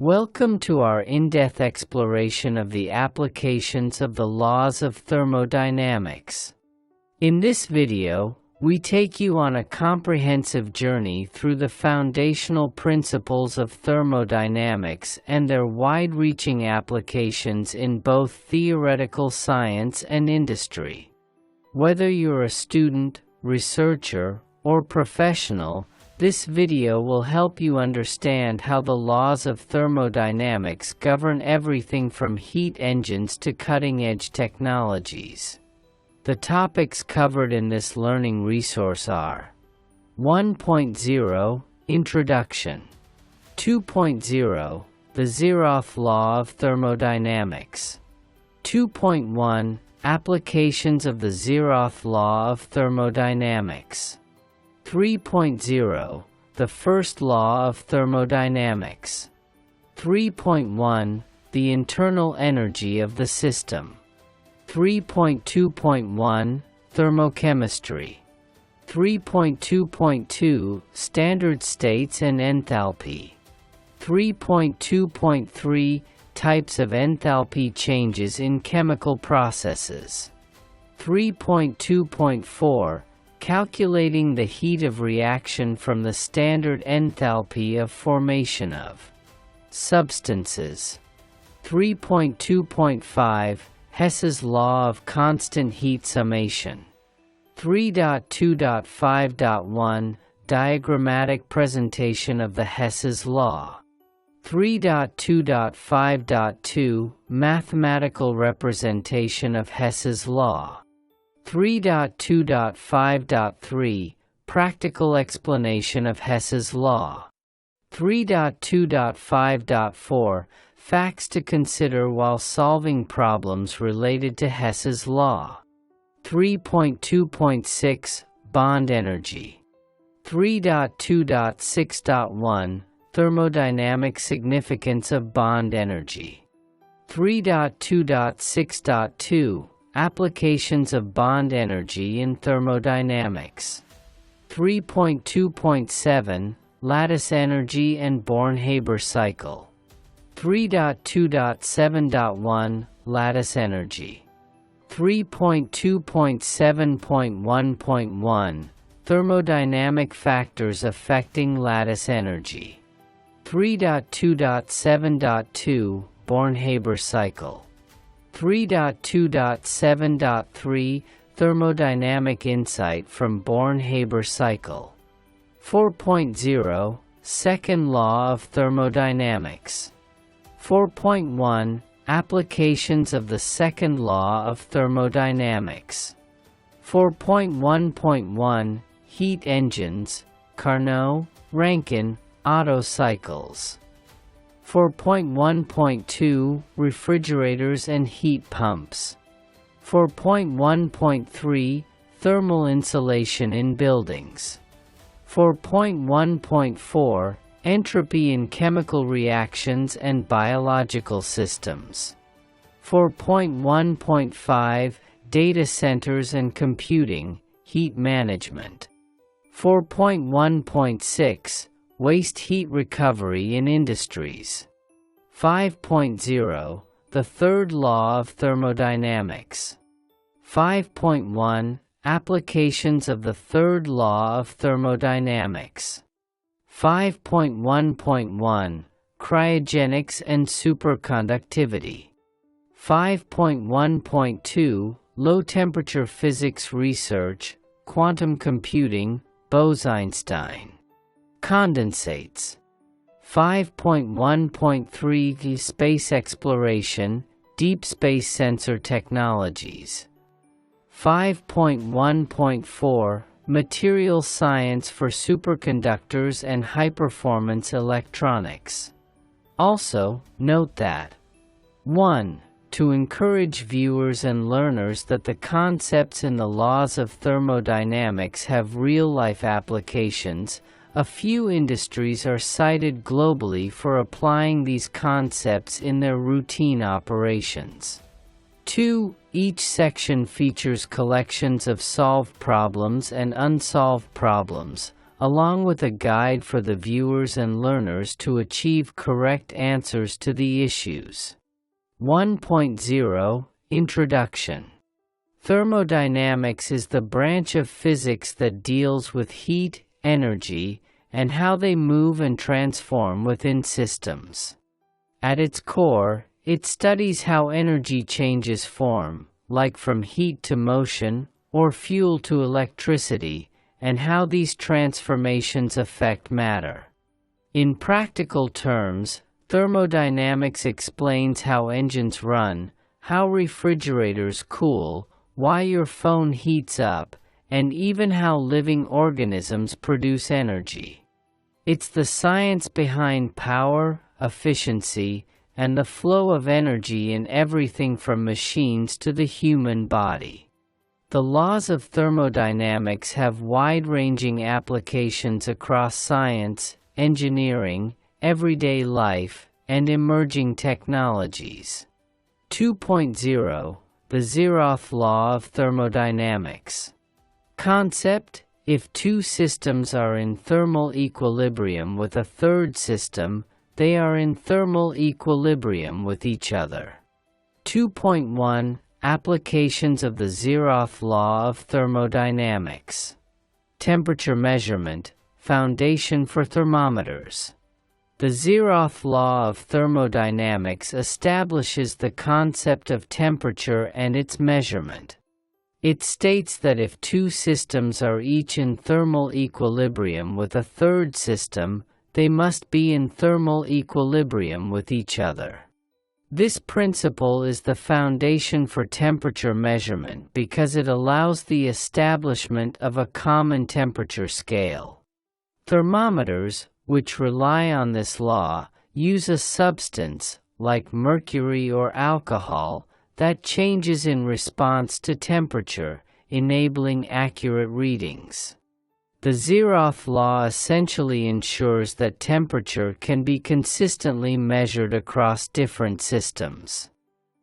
Welcome to our in-depth exploration of the applications of the laws of thermodynamics. In this video, we take you on a comprehensive journey through the foundational principles of thermodynamics and their wide-reaching applications in both theoretical science and industry. Whether you're a student, researcher, or professional, this video will help you understand how the laws of thermodynamics govern everything from heat engines to cutting-edge technologies. The topics covered in this learning resource are 1.0 Introduction, 2.0 The Zeroth Law of Thermodynamics, 2.1 Applications of the Zeroth Law of Thermodynamics, 3.0 The First Law of Thermodynamics, 3.1 The Internal Energy of the System, 3.2.1 Thermochemistry, 3.2.2 Standard States and Enthalpy, 3.2.3 Types of enthalpy changes in chemical processes, 3.2.4 Calculating the heat of reaction from the standard enthalpy of formation of substances, 3.2.5 Hess's Law of Constant Heat Summation, 3.2.5.1 Diagrammatic Presentation of the Hess's Law, 3.2.5.2 Mathematical Representation of Hess's Law, 3.2.5.3 Practical Explanation of Hess's Law, 3.2.5.4 Facts to consider while solving problems related to Hess's Law, 3.2.6 Bond energy, 3.2.6.1 Thermodynamic significance of bond energy, 3.2.6.2 Applications of bond energy in thermodynamics, 3.2.7 Lattice energy and Born-Haber cycle, 3.2.7.1 Lattice energy, 3.2.7.1.1 Thermodynamic factors affecting lattice energy, 3.2.7.2 Born-Haber cycle, 3.2.7.3 Thermodynamic insight from Born-Haber cycle, 4.0 Second Law of Thermodynamics, 4.1 Applications of the Second Law of Thermodynamics, 4.1.1 Heat engines, Carnot, Rankine, Otto cycles, 4.1.2 Refrigerators and heat pumps, 4.1.3 Thermal insulation in buildings, 4.1.4 Entropy in chemical reactions and biological systems, 4.1.5 Data centers and computing, heat management, 4.1.6 Waste heat recovery in industries, 5.0 The Third Law of Thermodynamics, 5.1 Applications of the Third Law of Thermodynamics, 5.1.1 Cryogenics and superconductivity, 5.1.2 Low-temperature physics research, quantum computing, Bose-Einstein, condensates, 5.1.3 Space exploration, deep space sensor technologies, 5.1.4 Material science for superconductors and high-performance electronics. Also, note that 1. To encourage viewers and learners that the concepts in the laws of thermodynamics have real-life applications, a few industries are cited globally for applying these concepts in their routine operations. 2. Each section features collections of solved problems and unsolved problems, along with a guide for the viewers and learners to achieve correct answers to the issues. 1.0 Introduction. Thermodynamics is the branch of physics that deals with heat, energy, and how they move and transform within systems. At its core, it studies how energy changes form, like from heat to motion, or fuel to electricity, and how these transformations affect matter. In practical terms, thermodynamics explains how engines run, how refrigerators cool, why your phone heats up, and even how living organisms produce energy. It's the science behind power, efficiency, and the flow of energy in everything from machines to the human body. The laws of thermodynamics have wide-ranging applications across science, engineering, everyday life, and emerging technologies. 2.0 The Zeroth Law of Thermodynamics. Concept: if two systems are in thermal equilibrium with a third system, they are in thermal equilibrium with each other. 2.1 Applications of the Zeroth Law of Thermodynamics. Temperature measurement, foundation for thermometers. The Zeroth Law of Thermodynamics establishes the concept of temperature and its measurement. It states that if two systems are each in thermal equilibrium with a third system, they must be in thermal equilibrium with each other. This principle is the foundation for temperature measurement because it allows the establishment of a common temperature scale. Thermometers, which rely on this law, use a substance, like mercury or alcohol, that changes in response to temperature, enabling accurate readings. The Zeroth Law essentially ensures that temperature can be consistently measured across different systems.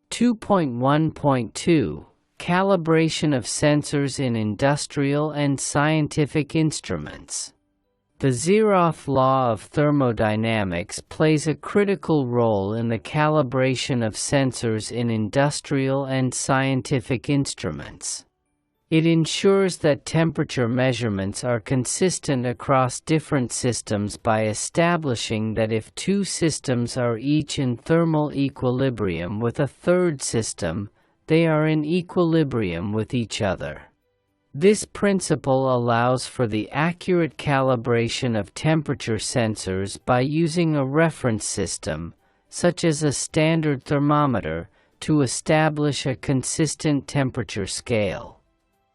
2.1.2 Calibration of sensors in industrial and scientific instruments. The Zeroth Law of Thermodynamics plays a critical role in the calibration of sensors in industrial and scientific instruments. It ensures that temperature measurements are consistent across different systems by establishing that if two systems are each in thermal equilibrium with a third system, they are in equilibrium with each other. This principle allows for the accurate calibration of temperature sensors by using a reference system, such as a standard thermometer, to establish a consistent temperature scale.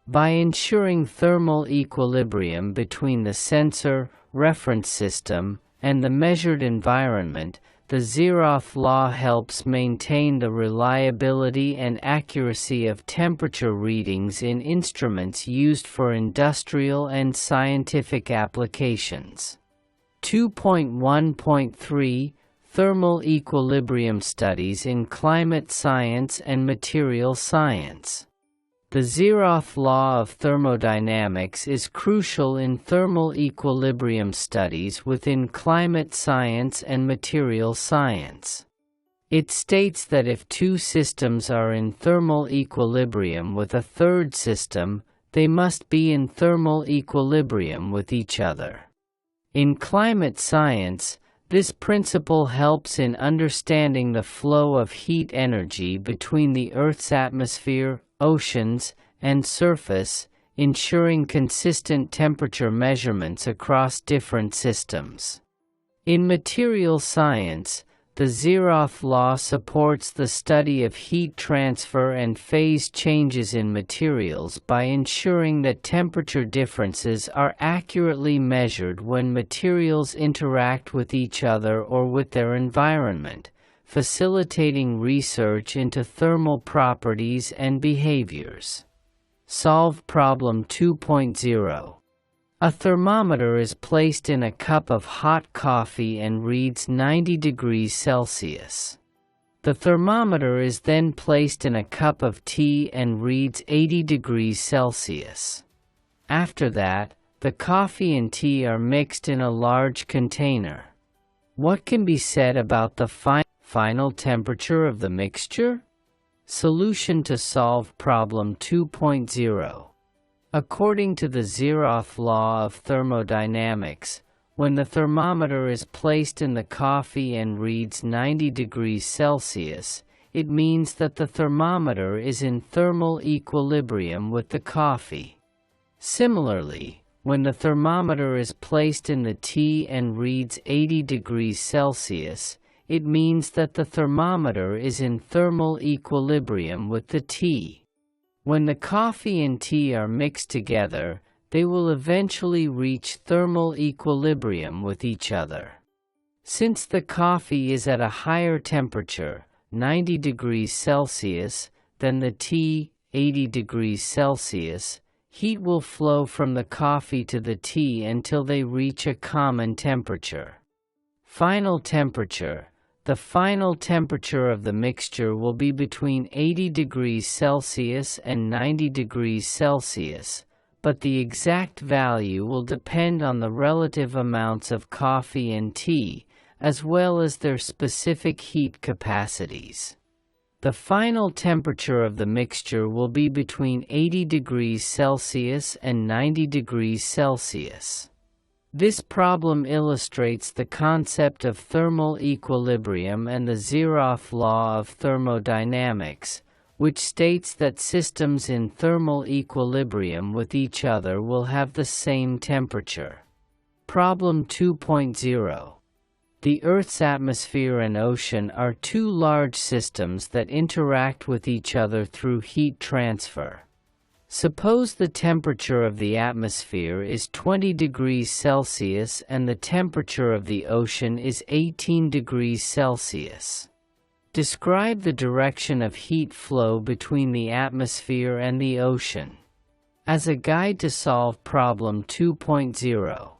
By ensuring thermal equilibrium between the sensor, reference system, and the measured environment, the Zeroth Law helps maintain the reliability and accuracy of temperature readings in instruments used for industrial and scientific applications. 2.1.3 Thermal equilibrium studies in climate science and material science. The Zeroth Law of Thermodynamics is crucial in thermal equilibrium studies within climate science and material science. It states that if two systems are in thermal equilibrium with a third system, they must be in thermal equilibrium with each other. In climate science, this principle helps in understanding the flow of heat energy between the Earth's atmosphere, oceans, and surface, ensuring consistent temperature measurements across different systems. In material science, the Zeroth Law supports the study of heat transfer and phase changes in materials by ensuring that temperature differences are accurately measured when materials interact with each other or with their environment, facilitating research into thermal properties and behaviors. Solve Problem 2.0. A thermometer is placed in a cup of hot coffee and reads 90 degrees Celsius. The thermometer is then placed in a cup of tea and reads 80 degrees Celsius. After that, The coffee and tea are mixed in a large container. What can be said about the final temperature of the mixture? Solution to solve problem 2.0. According to the Zeroth Law of Thermodynamics, when the thermometer is placed in the coffee and reads 90 degrees Celsius, it means that the thermometer is in thermal equilibrium with the coffee. Similarly, when the thermometer is placed in the tea and reads 80 degrees Celsius, it means that the thermometer is in thermal equilibrium with the tea. When the coffee and tea are mixed together, they will eventually reach thermal equilibrium with each other. Since the coffee is at a higher temperature, 90 degrees Celsius, than the tea, 80 degrees Celsius, heat will flow from the coffee to the tea until they reach a common temperature. Final temperature. The final temperature of the mixture will be between 80 degrees Celsius and 90 degrees Celsius, but the exact value will depend on the relative amounts of coffee and tea, as well as their specific heat capacities. The final temperature of the mixture will be between 80 degrees Celsius and 90 degrees Celsius. This problem illustrates the concept of thermal equilibrium and the Zeroth Law of Thermodynamics, which states that systems in thermal equilibrium with each other will have the same temperature. Problem 2.0. The Earth's atmosphere and ocean are two large systems that interact with each other through heat transfer. Suppose the temperature of the atmosphere is 20 degrees Celsius and the temperature of the ocean is 18 degrees Celsius. Describe the direction of heat flow between the atmosphere and the ocean. As a guide to solve problem 2.0,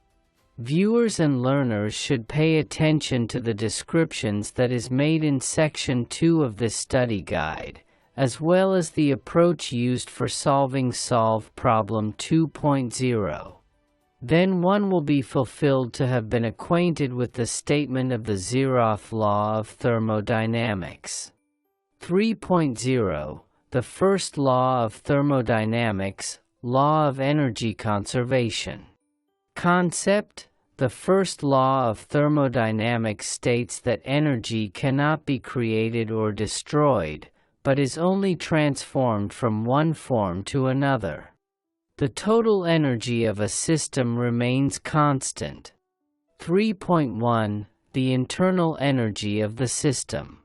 viewers and learners should pay attention to the descriptions that is made in section 2 of this study guide, as well as the approach used for solving problem 2.0. Then one will be fulfilled to have been acquainted with the statement of the Zeroth Law of Thermodynamics. 3.0. The First Law of Thermodynamics, Law of Energy Conservation. Concept: the First Law of Thermodynamics states that energy cannot be created or destroyed, but is only transformed from one form to another. The total energy of a system remains constant. 3.1. The internal energy of the system.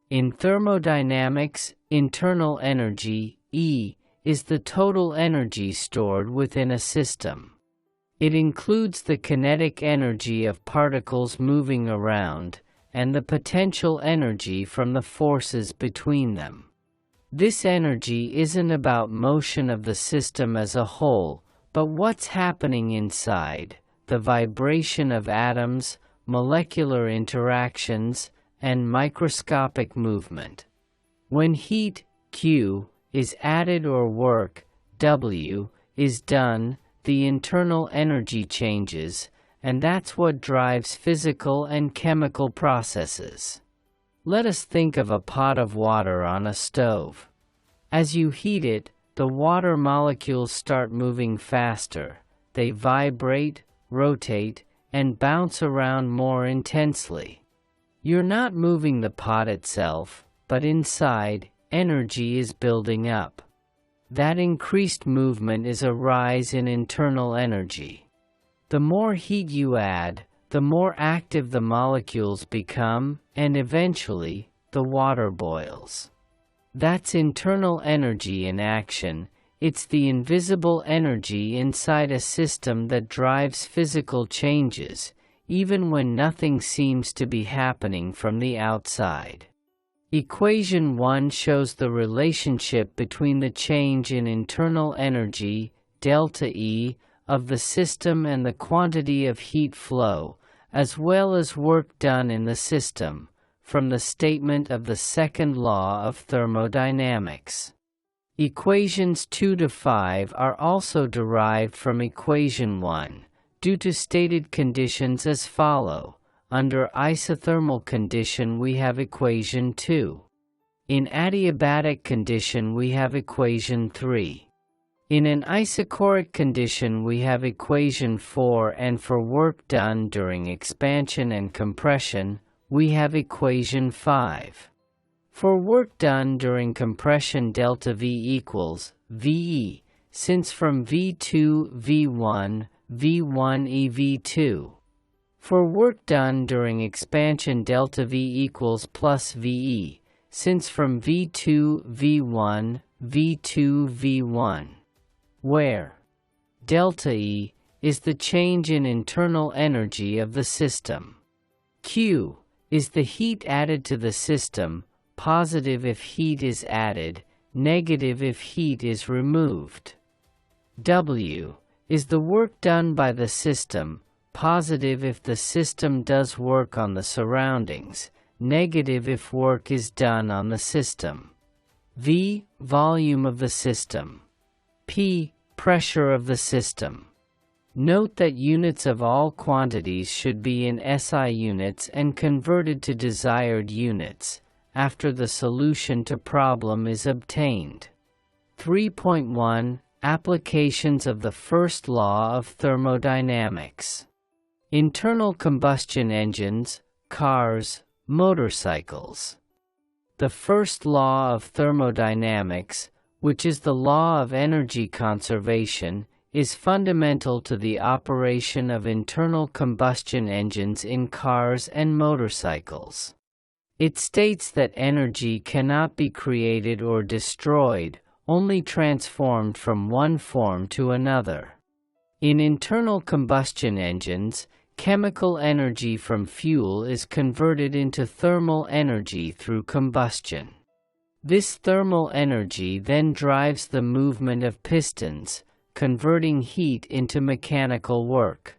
In thermodynamics, internal energy, E, is the total energy stored within a system. It includes the kinetic energy of particles moving around, and the potential energy from the forces between them. This energy isn't about motion of the system as a whole, but what's happening inside, the vibration of atoms, molecular interactions, and microscopic movement. When heat, Q, is added or work, W, is done, the internal energy changes, and that's what drives physical and chemical processes. Let us think of a pot of water on a stove. As you heat it, the water molecules start moving faster. They vibrate, rotate, and bounce around more intensely. You're not moving the pot itself, but inside, energy is building up. That increased movement is a rise in internal energy. The more heat you add, the more active the molecules become, and eventually, the water boils. That's internal energy in action. It's the invisible energy inside a system that drives physical changes, even when nothing seems to be happening from the outside. Equation 1 shows the relationship between the change in internal energy, delta E, of the system and the quantity of heat flow, as well as work done in the system, from the statement of the second law of thermodynamics. Equations 2 to 5 are also derived from equation 1, due to stated conditions as follow. Under isothermal condition we have equation 2. In adiabatic condition we have equation 3. In an isochoric condition we have equation 4, and for work done during expansion and compression, we have equation 5. For work done during compression delta V equals VE, since from V2 V1, V1 E V2. For work done during expansion delta V equals plus VE, since from V2 V1, V2 V1. Where delta E is the change in internal energy of the system. Q is the heat added to the system, positive if heat is added, negative if heat is removed. W is the work done by the system, positive if the system does work on the surroundings, negative if work is done on the system. V, volume of the system. P, pressure of the system. Note that units of all quantities should be in SI units and converted to desired units after the solution to problem is obtained. 3.1 Applications of the First Law of Thermodynamics. Internal combustion engines, cars, motorcycles. The First Law of Thermodynamics, which is the law of energy conservation, is fundamental to the operation of internal combustion engines in cars and motorcycles. It states that energy cannot be created or destroyed, only transformed from one form to another. In internal combustion engines, chemical energy from fuel is converted into thermal energy through combustion. This thermal energy then drives the movement of pistons, converting heat into mechanical work.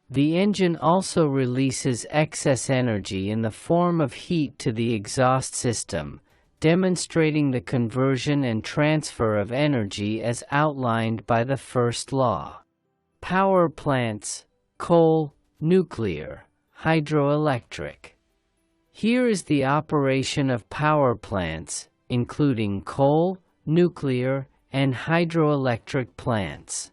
The engine also releases excess energy in the form of heat to the exhaust system, demonstrating the conversion and transfer of energy as outlined by the first law. Power plants: coal, nuclear, hydroelectric. Here is the operation of power plants, including coal, nuclear, and hydroelectric plants.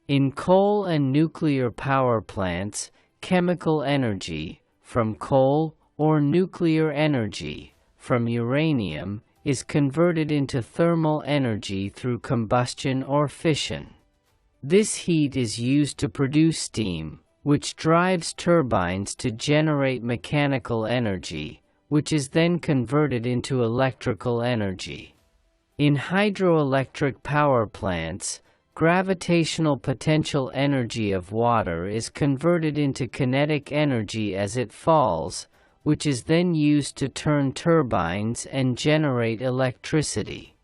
In coal and nuclear power plants, chemical energy from coal or nuclear energy from uranium is converted into thermal energy through combustion or fission. This heat is used to produce steam, which drives turbines to generate mechanical energy, which is then converted into electrical energy. In hydroelectric power plants, gravitational potential energy of water is converted into kinetic energy as it falls, which is then used to turn turbines and generate electricity.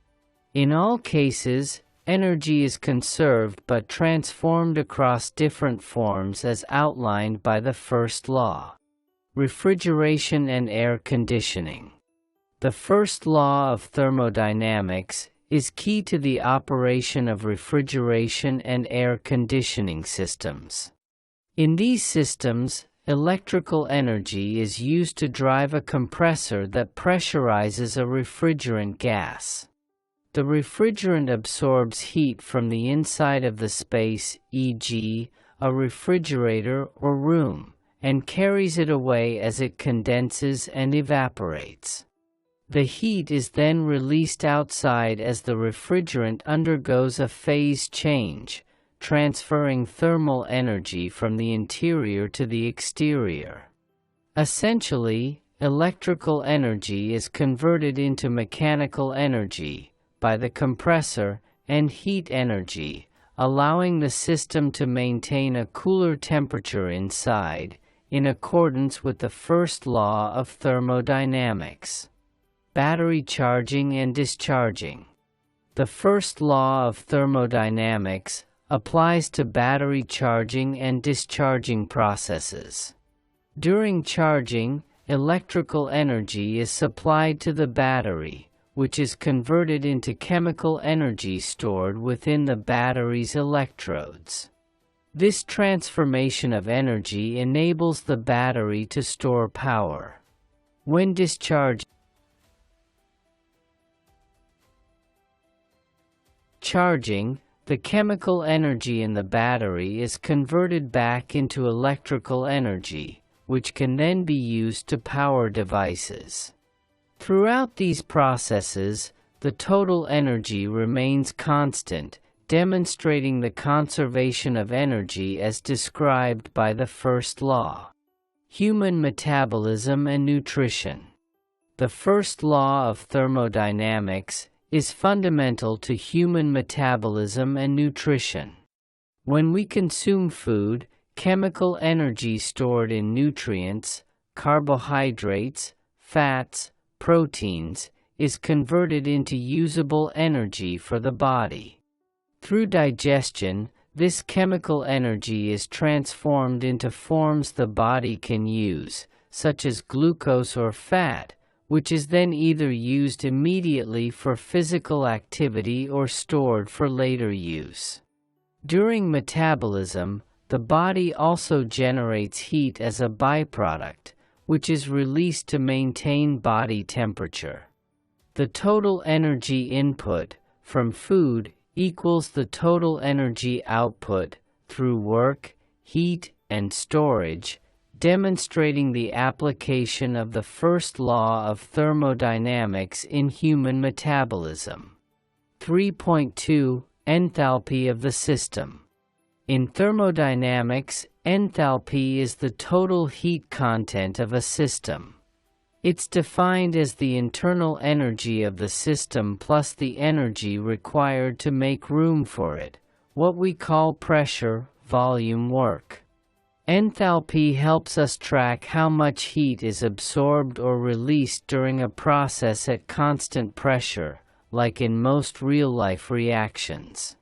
In all cases, energy is conserved but transformed across different forms as outlined by the first law. Refrigeration and air conditioning. The first law of thermodynamics is key to the operation of refrigeration and air conditioning systems. In these systems, electrical energy is used to drive a compressor that pressurizes a refrigerant gas. The refrigerant absorbs heat from the inside of the space, e.g., a refrigerator or room, and carries it away as it condenses and evaporates. The heat is then released outside as the refrigerant undergoes a phase change, transferring thermal energy from the interior to the exterior. Essentially, electrical energy is converted into mechanical energy by the compressor and heat energy, allowing the system to maintain a cooler temperature inside, in accordance with the first law of thermodynamics. Battery charging and discharging. The first law of thermodynamics applies to battery charging and discharging processes. During charging, electrical energy is supplied to the battery, which is converted into chemical energy stored within the battery's electrodes. This transformation of energy enables the battery to store power. When discharging, the chemical energy in the battery is converted back into electrical energy, which can then be used to power devices. Throughout these processes, the total energy remains constant, demonstrating the conservation of energy as described by the first law. Human metabolism and nutrition. The first law of thermodynamics is fundamental to human metabolism and nutrition. When we consume food, chemical energy stored in nutrients, carbohydrates, fats, proteins, is converted into usable energy for the body. Through digestion, this chemical energy is transformed into forms the body can use, such as glucose or fat, which is then either used immediately for physical activity or stored for later use. During metabolism, the body also generates heat as a byproduct, which is released to maintain body temperature. The total energy input from food equals the total energy output through work, heat, and storage, demonstrating the application of the first law of thermodynamics in human metabolism. 3.2 Enthalpy of the system. In thermodynamics, enthalpy is the total heat content of a system. It's defined as the internal energy of the system plus the energy required to make room for it, what we call pressure, volume, work. Enthalpy helps us track how much heat is absorbed or released during a process at constant pressure, like in most real-life reactions.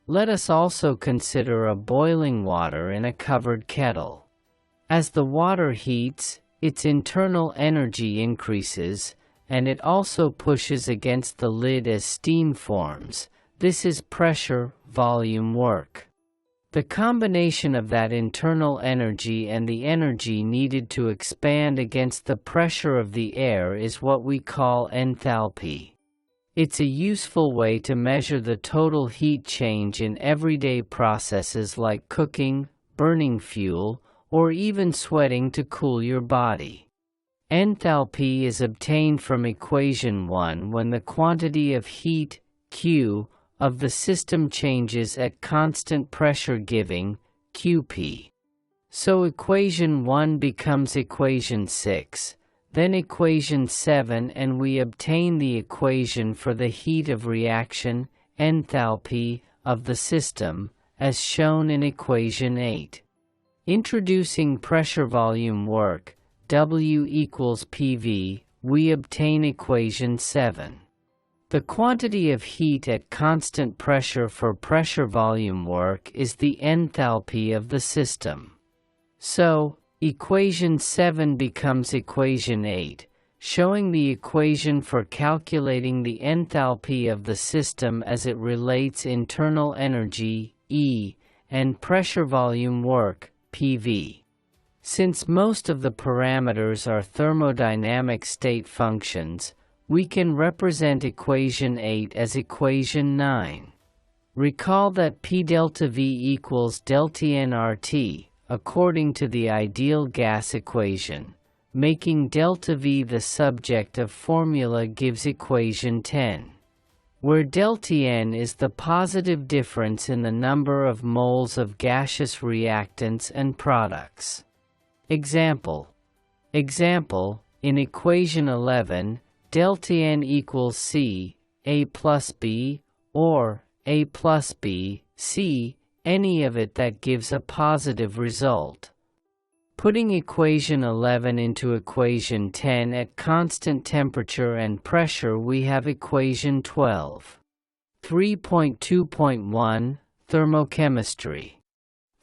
Let us also consider a boiling water in a covered kettle. As the water heats, its internal energy increases, and it also pushes against the lid as steam forms. This is pressure, volume, work. The combination of that internal energy and the energy needed to expand against the pressure of the air is what we call enthalpy. It's a useful way to measure the total heat change in everyday processes like cooking, burning fuel, or even sweating to cool your body. Enthalpy is obtained from equation 1 when the quantity of heat, Q, of the system changes at constant pressure giving, Qp. So equation 1 becomes equation 6, then equation 7, and we obtain the equation for the heat of reaction, enthalpy, of the system, as shown in equation 8. Introducing pressure volume work, W equals PV, we obtain equation 7. The quantity of heat at constant pressure for pressure volume work is the enthalpy of the system. So, equation 7 becomes equation 8, showing the equation for calculating the enthalpy of the system as it relates internal energy, E, and pressure volume work, PV. Since most of the parameters are thermodynamic state functions, we can represent equation 8 as equation 9. Recall that P delta V equals delta nRT, according to the ideal gas equation, making delta V the subject of formula gives equation 10. Where delta N is the positive difference in the number of moles of gaseous reactants and products. Example, in equation 11, delta N equals C, A plus B, or A plus B, C, any of it that gives a positive result. Putting equation 11 into equation 10 at constant temperature and pressure, we have equation 12. 3.2.1 Thermochemistry.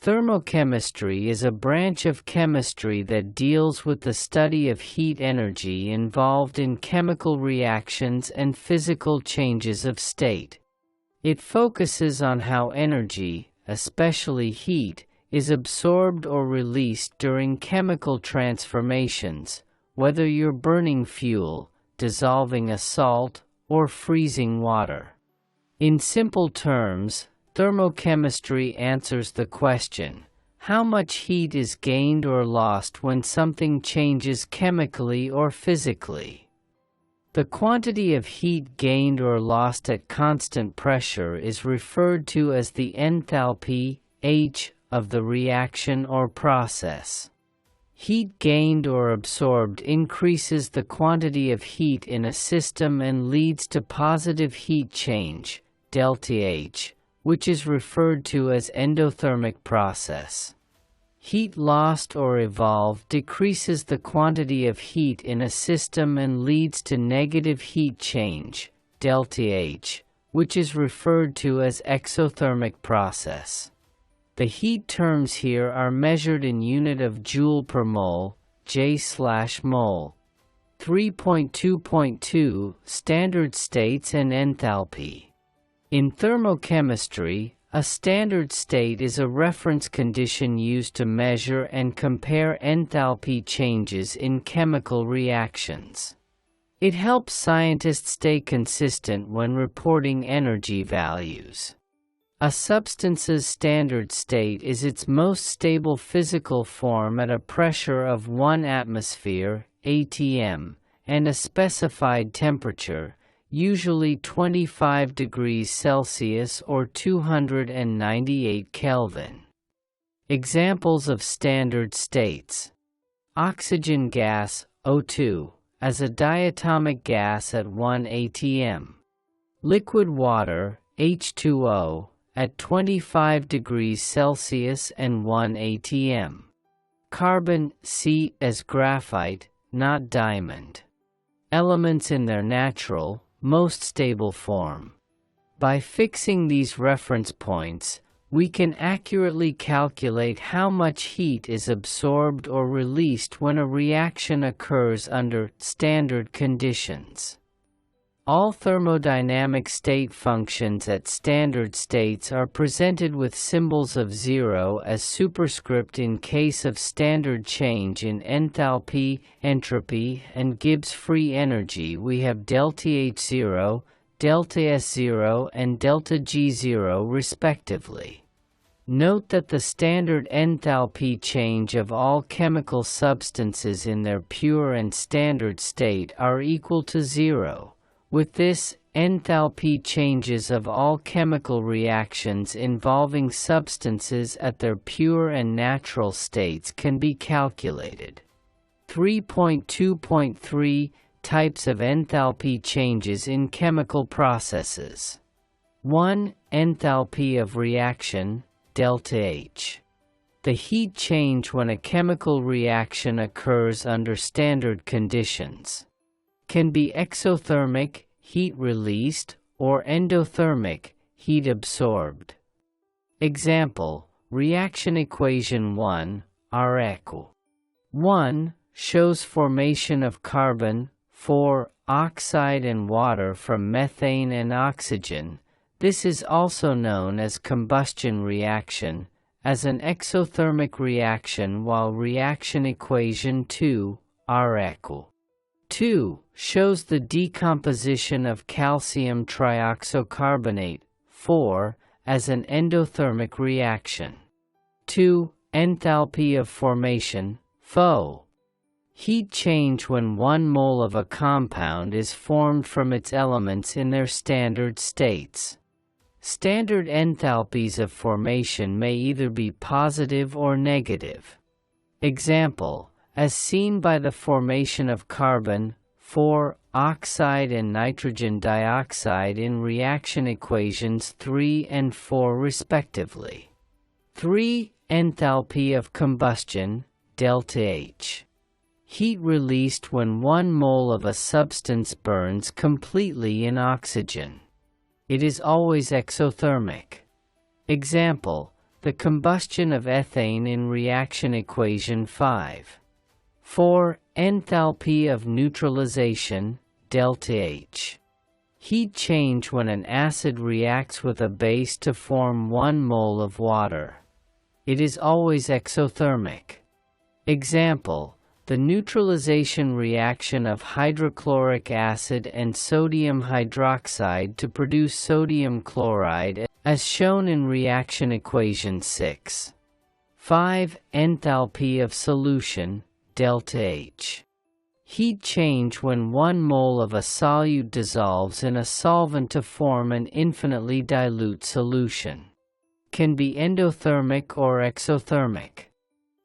Thermochemistry is a branch of chemistry that deals with the study of heat energy involved in chemical reactions and physical changes of state. It focuses on how energy, especially heat, is absorbed or released during chemical transformations, whether you're burning fuel, dissolving a salt, or freezing water. In simple terms, thermochemistry answers the question, how much heat is gained or lost when something changes chemically or physically? The quantity of heat gained or lost at constant pressure is referred to as the enthalpy, H, of the reaction or process. Heat gained or absorbed increases the quantity of heat in a system and leads to positive heat change, ΔH, which is referred to as endothermic process. Heat lost or evolved decreases the quantity of heat in a system and leads to negative heat change, ΔH, which is referred to as exothermic process. The heat terms here are measured in unit of joule per mole, J/mole. 3.2.2 Standard states and enthalpy. In thermochemistry, a standard state is a reference condition used to measure and compare enthalpy changes in chemical reactions. It helps scientists stay consistent when reporting energy values. A substance's standard state is its most stable physical form at a pressure of 1 atmosphere, atm, and a specified temperature, usually 25 degrees Celsius or 298 Kelvin. Examples of standard states: oxygen gas, O2, as a diatomic gas at 1 atm. Liquid water, H2O, at 25 degrees Celsius and 1 atm. Carbon, C, as graphite, not diamond. Elements in their natural, most stable form. By fixing these reference points, we can accurately calculate how much heat is absorbed or released when a reaction occurs under standard conditions. All thermodynamic state functions at standard states are presented with symbols of zero as superscript in case of standard change in enthalpy, entropy, and Gibbs free energy. We have ΔH0, ΔS0, and ΔG0 respectively. Note that the standard enthalpy change of all chemical substances in their pure and standard state are equal to zero. With this, enthalpy changes of all chemical reactions involving substances at their pure and natural states can be calculated. 3.2.3 Types of enthalpy changes in chemical processes. 1. Enthalpy of reaction, ΔH. The heat change when a chemical reaction occurs under standard conditions. Can be exothermic, heat released, or endothermic, heat absorbed. Example, reaction equation 1, R equal 1, shows formation of carbon, 4, oxide and water from methane and oxygen. This is also known as combustion reaction, as an exothermic reaction, while reaction equation 2, R equal 2, shows the decomposition of calcium trioxocarbonate, 4, as an endothermic reaction. 2. Enthalpy of formation, FO. Heat change when 1 mole of a compound is formed from its elements in their standard states. Standard enthalpies of formation may either be positive or negative. Example, as seen by the formation of carbon, 4, oxide and nitrogen dioxide in reaction equations 3 and 4 respectively. 3. Enthalpy of combustion, ΔH. Heat released when 1 mole of a substance burns completely in oxygen. It is always exothermic. Example, the combustion of ethane in reaction equation 5. 4. Enthalpy of neutralization, delta H. Heat change when an acid reacts with a base to form 1 mole of water. It is always exothermic. Example: the neutralization reaction of hydrochloric acid and sodium hydroxide to produce sodium chloride, as shown in reaction equation 6. 5. Enthalpy of solution, delta H. Heat change when 1 mole of a solute dissolves in a solvent to form an infinitely dilute solution. Can be endothermic or exothermic.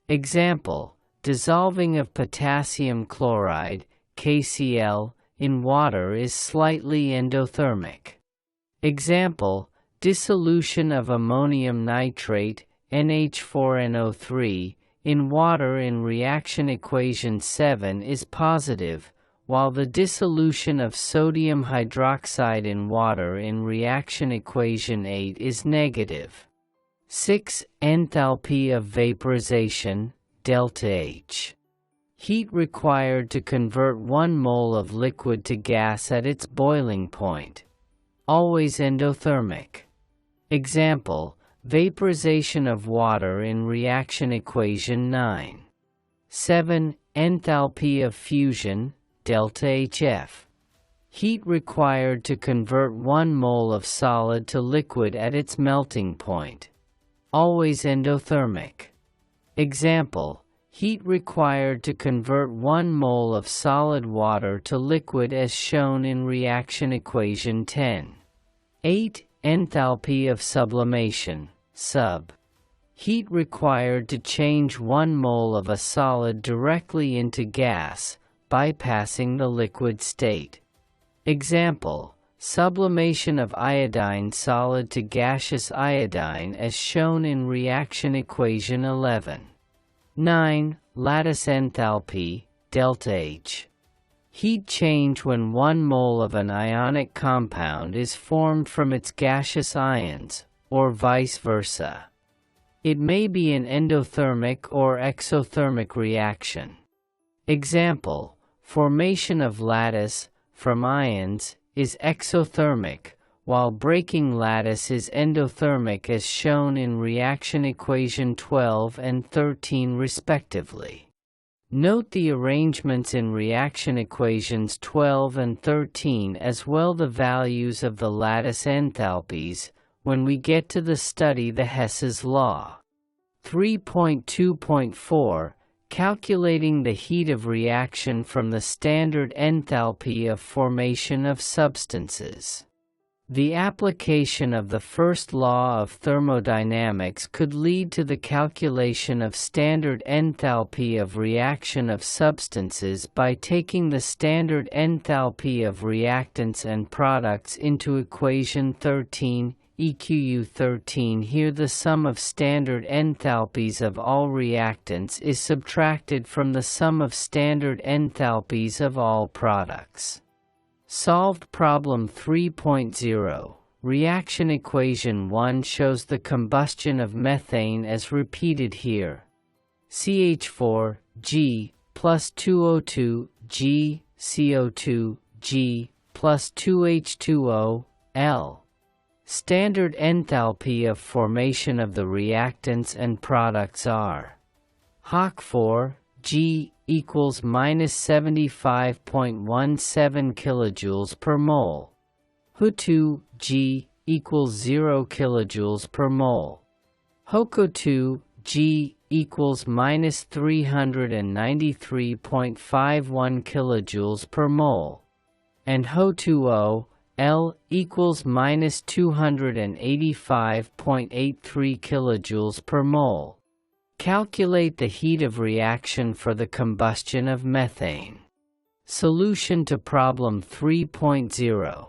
Example: dissolving of potassium chloride, KCl, in water is slightly endothermic. Example: dissolution of ammonium nitrate, NH4NO3, in water in reaction equation 7 is positive, while the dissolution of sodium hydroxide in water in reaction equation 8 is negative. 6. Enthalpy of vaporization, delta H. Heat required to convert 1 mole of liquid to gas at its boiling point. Always endothermic. Example: vaporization of water in reaction equation 9. 7. Enthalpy of fusion, delta HF. Heat required to convert 1 mole of solid to liquid at its melting point. Always endothermic. Example: heat required to convert 1 mole of solid water to liquid as shown in reaction equation 10. 8. Enthalpy of sublimation, sub. Heat required to change 1 mole of a solid directly into gas, bypassing the liquid state. Example: sublimation of iodine solid to gaseous iodine as shown in reaction equation 11. 9. Lattice enthalpy, delta H. Heat change when 1 mole of an ionic compound is formed from its gaseous ions, or vice versa. It may be an endothermic or exothermic reaction. Example: formation of lattice, from ions, is exothermic, while breaking lattice is endothermic as shown in reaction equation 12 and 13 respectively. Note the arrangements in reaction equations 12 and 13 as well the values of the lattice enthalpies when we get to the study the Hess's law. 3.2.4 Calculating the heat of reaction from the standard enthalpy of formation of substances. The application of the first law of thermodynamics could lead to the calculation of standard enthalpy of reaction of substances by taking the standard enthalpy of reactants and products into equation 13, EQU 13. Here the sum of standard enthalpies of all reactants is subtracted from the sum of standard enthalpies of all products. Solved problem 3.0. Reaction equation 1 shows the combustion of methane as repeated here. CH4, G, plus 2O2, G, CO2, G, plus 2H2O, L. Standard enthalpy of formation of the reactants and products are HOC4, G, equals minus 75.17 kilojoules per mole. HO2, G, equals 0 kilojoules per mole. HOCO2, G, equals minus 393.51 kilojoules per mole. And HO2O, L, equals minus 285.83 kilojoules per mole. Calculate the heat of reaction for the combustion of methane. Solution to problem 3.0.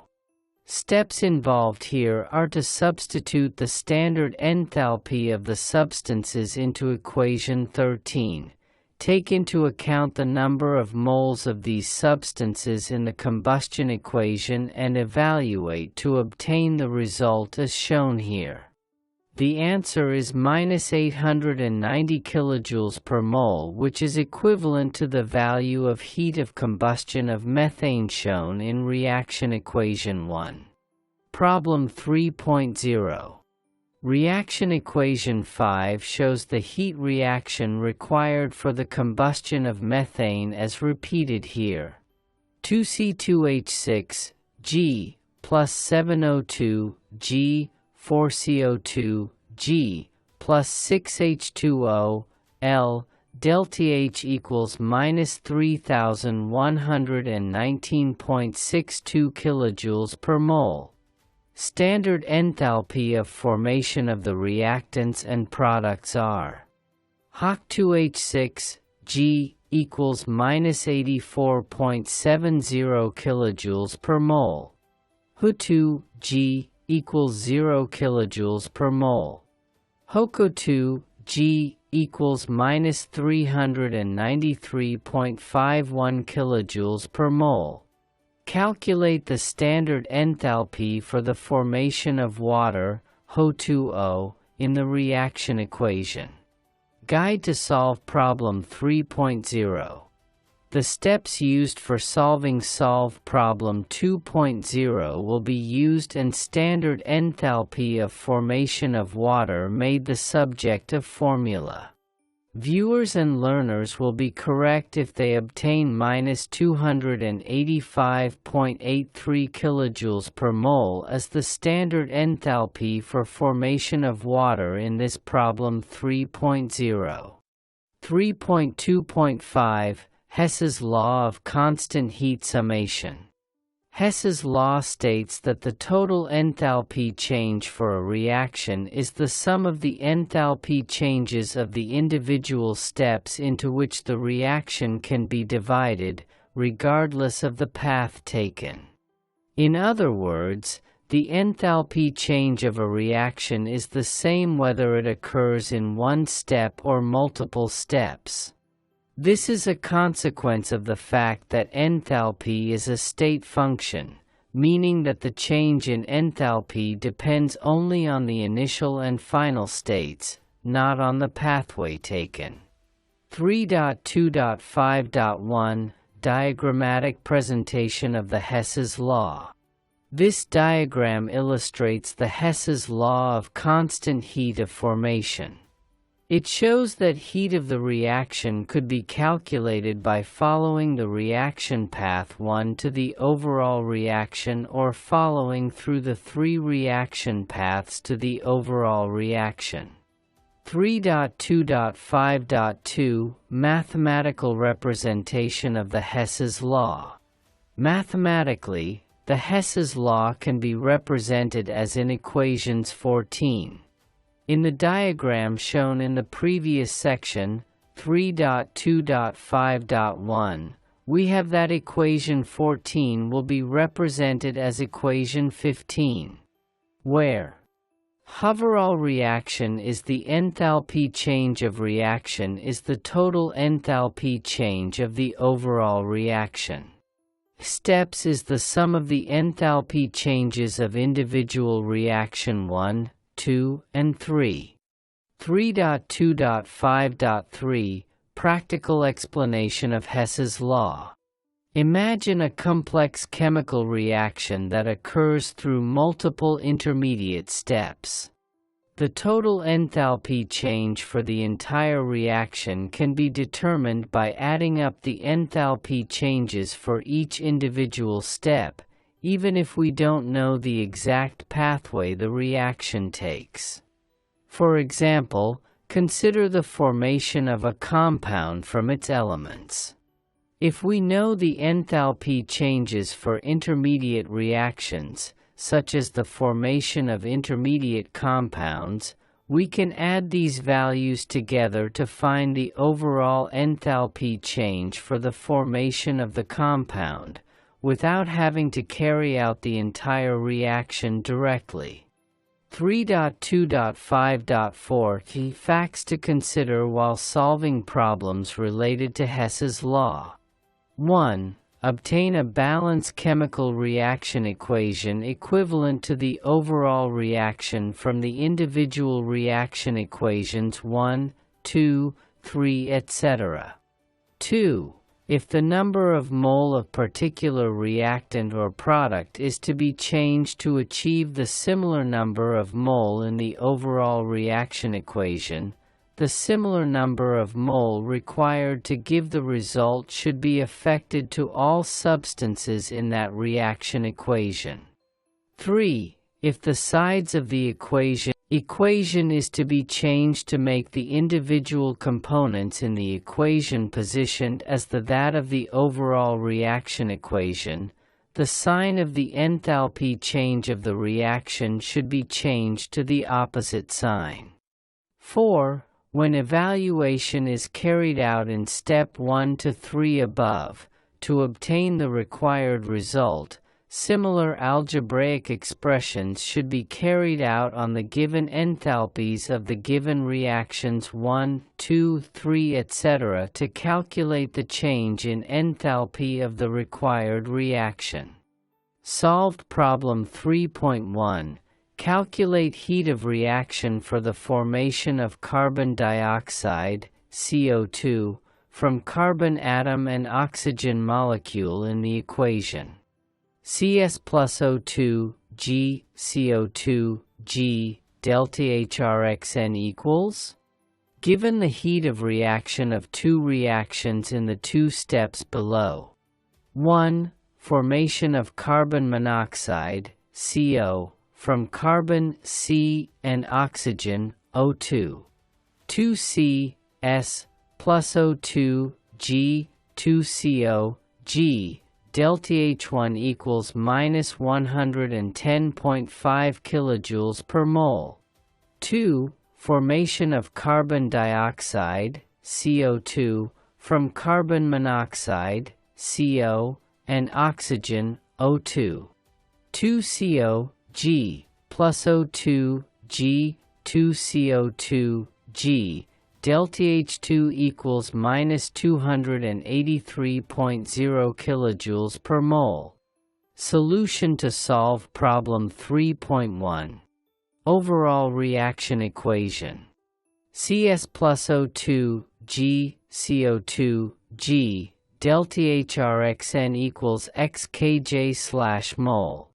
Steps involved here are to substitute the standard enthalpy of the substances into equation 13, take into account the number of moles of these substances in the combustion equation and evaluate to obtain the result as shown here. The answer is -890 kilojoules per mole, which is equivalent to the value of heat of combustion of methane shown in reaction equation 1. Problem 3.0. Reaction equation 5 shows the heat reaction required for the combustion of methane as repeated here. 2C2H6 G plus 7O2 G 4CO2 G plus 6H2O L delta H equals -3119.62 kilojoules per mole. Standard enthalpy of formation of the reactants and products are HOC2H6 G equals -84.70 kilojoules per mole. HO2 G equals 0 kilojoules per mole. HOCO2 G equals -393.51 kilojoules per mole. Calculate the standard enthalpy for the formation of water, H2O, in the reaction equation. Guide to solve problem 3.0. The steps used for solving solve problem 2.0 will be used, and standard enthalpy of formation of water made the subject of formula. Viewers and learners will be correct if they obtain -285.83 kilojoules per mole as the standard enthalpy for formation of water in this problem 3.0. 3.2.5 Hess's law of constant heat summation. Hess's law states that the total enthalpy change for a reaction is the sum of the enthalpy changes of the individual steps into which the reaction can be divided, regardless of the path taken. In other words, the enthalpy change of a reaction is the same whether it occurs in one step or multiple steps. This is a consequence of the fact that enthalpy is a state function, meaning that the change in enthalpy depends only on the initial and final states, not on the pathway taken. 3.2.5.1 Diagrammatic presentation of the Hess's law. This diagram illustrates the Hess's law of constant heat of formation. It shows that heat of the reaction could be calculated by following the reaction path 1 to the overall reaction, or following through the 3 reaction paths to the overall reaction. 3.2.5.2 Mathematical representation of the Hess's law. Mathematically, the Hess's law can be represented as in equations 14. In the diagram shown in the previous section, 3.2.5.1, we have that equation 14 will be represented as equation 15, where overall reaction is the enthalpy change of reaction is the total enthalpy change of the overall reaction. Steps is the sum of the enthalpy changes of individual reaction 1, 2, and 3. 3.2.5.3 Practical explanation of Hess's law. Imagine a complex chemical reaction that occurs through multiple intermediate steps. The total enthalpy change for the entire reaction can be determined by adding up the enthalpy changes for each individual step, even if we don't know the exact pathway the reaction takes. For example, consider the formation of a compound from its elements. If we know the enthalpy changes for intermediate reactions, such as the formation of intermediate compounds, we can add these values together to find the overall enthalpy change for the formation of the compound, without having to carry out the entire reaction directly. 3.2.5.4 Key facts to consider while solving problems related to Hess's law. 1. obtain a balanced chemical reaction equation equivalent to the overall reaction from the individual reaction equations 1, 2, 3, etc. 2. If the number of mole of particular reactant or product is to be changed to achieve the similar number of mole in the overall reaction equation, the similar number of mole required to give the result should be affected to all substances in that reaction equation. 3. If the sides of the equation is to be changed to make the individual components in the equation positioned as that of the overall reaction equation, the sign of the enthalpy change of the reaction should be changed to the opposite sign. 4. When evaluation is carried out in step 1 to 3 above, to obtain the required result, similar algebraic expressions should be carried out on the given enthalpies of the given reactions 1, 2, 3, etc. to calculate the change in enthalpy of the required reaction. Solved problem 3.1. Calculate heat of reaction for the formation of carbon dioxide, CO2, from carbon atom and oxygen molecule in the equation. Cs plus O2, G, CO2, G, delta HRXN equals? Given the heat of reaction of two reactions in the two steps below. 1. Formation of carbon monoxide, CO, from carbon C and oxygen O2. 2C S plus O2 G 2CO G delta H1 equals minus 110.5 kilojoules per mole. 2. Formation of carbon dioxide CO2 from carbon monoxide CO and oxygen O2. 2CO G plus O2 G 2CO2 G delta H2 equals minus 283.0 kilojoules per mole. Solution to solve problem 3.1. Overall reaction equation. Cs plus O2 G CO2 G delta HRXN equals xkj/mole.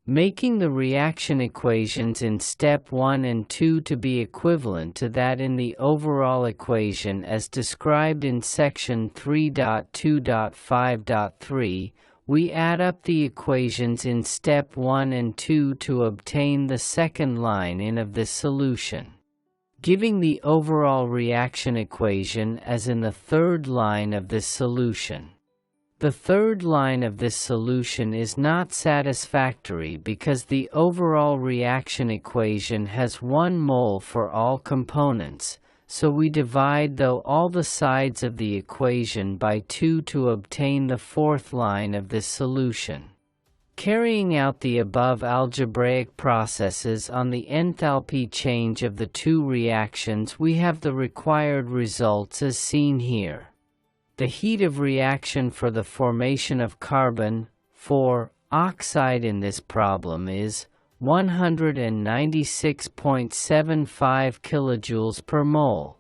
Making the reaction equations in step 1 and 2 to be equivalent to that in the overall equation as described in section 3.2.5.3, we add up the equations in step 1 and 2 to obtain the second line in of this solution, giving the overall reaction equation as in the third line of this solution. The third line of this solution is not satisfactory because the overall reaction equation has 1 mole for all components, so we divide all the sides of the equation by 2 to obtain the fourth line of this solution. Carrying out the above algebraic processes on the enthalpy change of the two reactions, we have the required results as seen here. The heat of reaction for the formation of carbon, 4, oxide in this problem is 196.75 kilojoules per mole.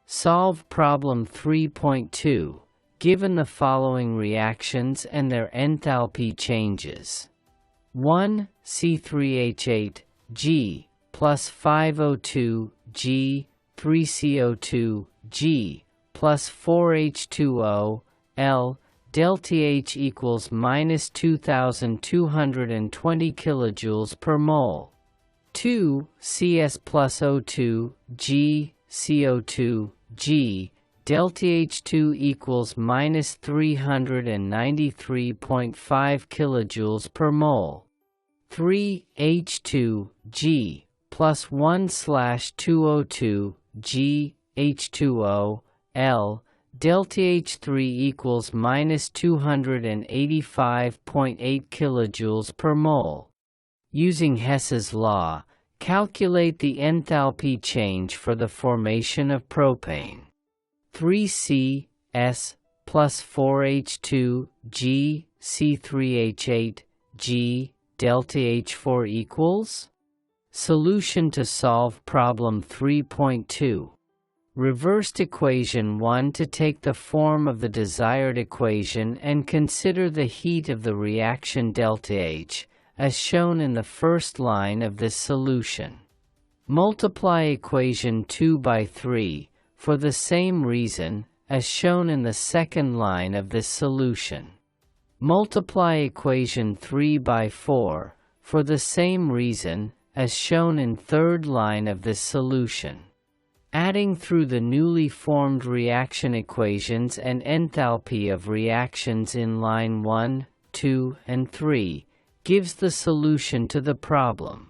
Solve problem 3.2, given the following reactions and their enthalpy changes. 1. C3H8, G, plus 5O2, G, 3CO2, G, plus 4H2O, L, delta H equals minus 2,220 kilojoules per mole. 2. Cs plus O2, G, CO2, G, delta H2 equals minus 393.5 kilojoules per mole. 3. H2, G, plus 1/2O2, G, H2O, L, delta H3 equals minus 285.8 kilojoules per mole. Using Hess's law, calculate the enthalpy change for the formation of propane. 3C S plus 4H2 G C3H8 G delta H4 equals? Solution to solve problem 3.2. Reversed equation 1 to take the form of the desired equation and consider the heat of the reaction delta H, as shown in the first line of this solution. Multiply equation 2 by 3, for the same reason, as shown in the second line of this solution. Multiply equation 3 by 4, for the same reason, as shown in third line of this solution. Adding through the newly formed reaction equations and enthalpy of reactions in line 1, 2, and 3 gives the solution to the problem.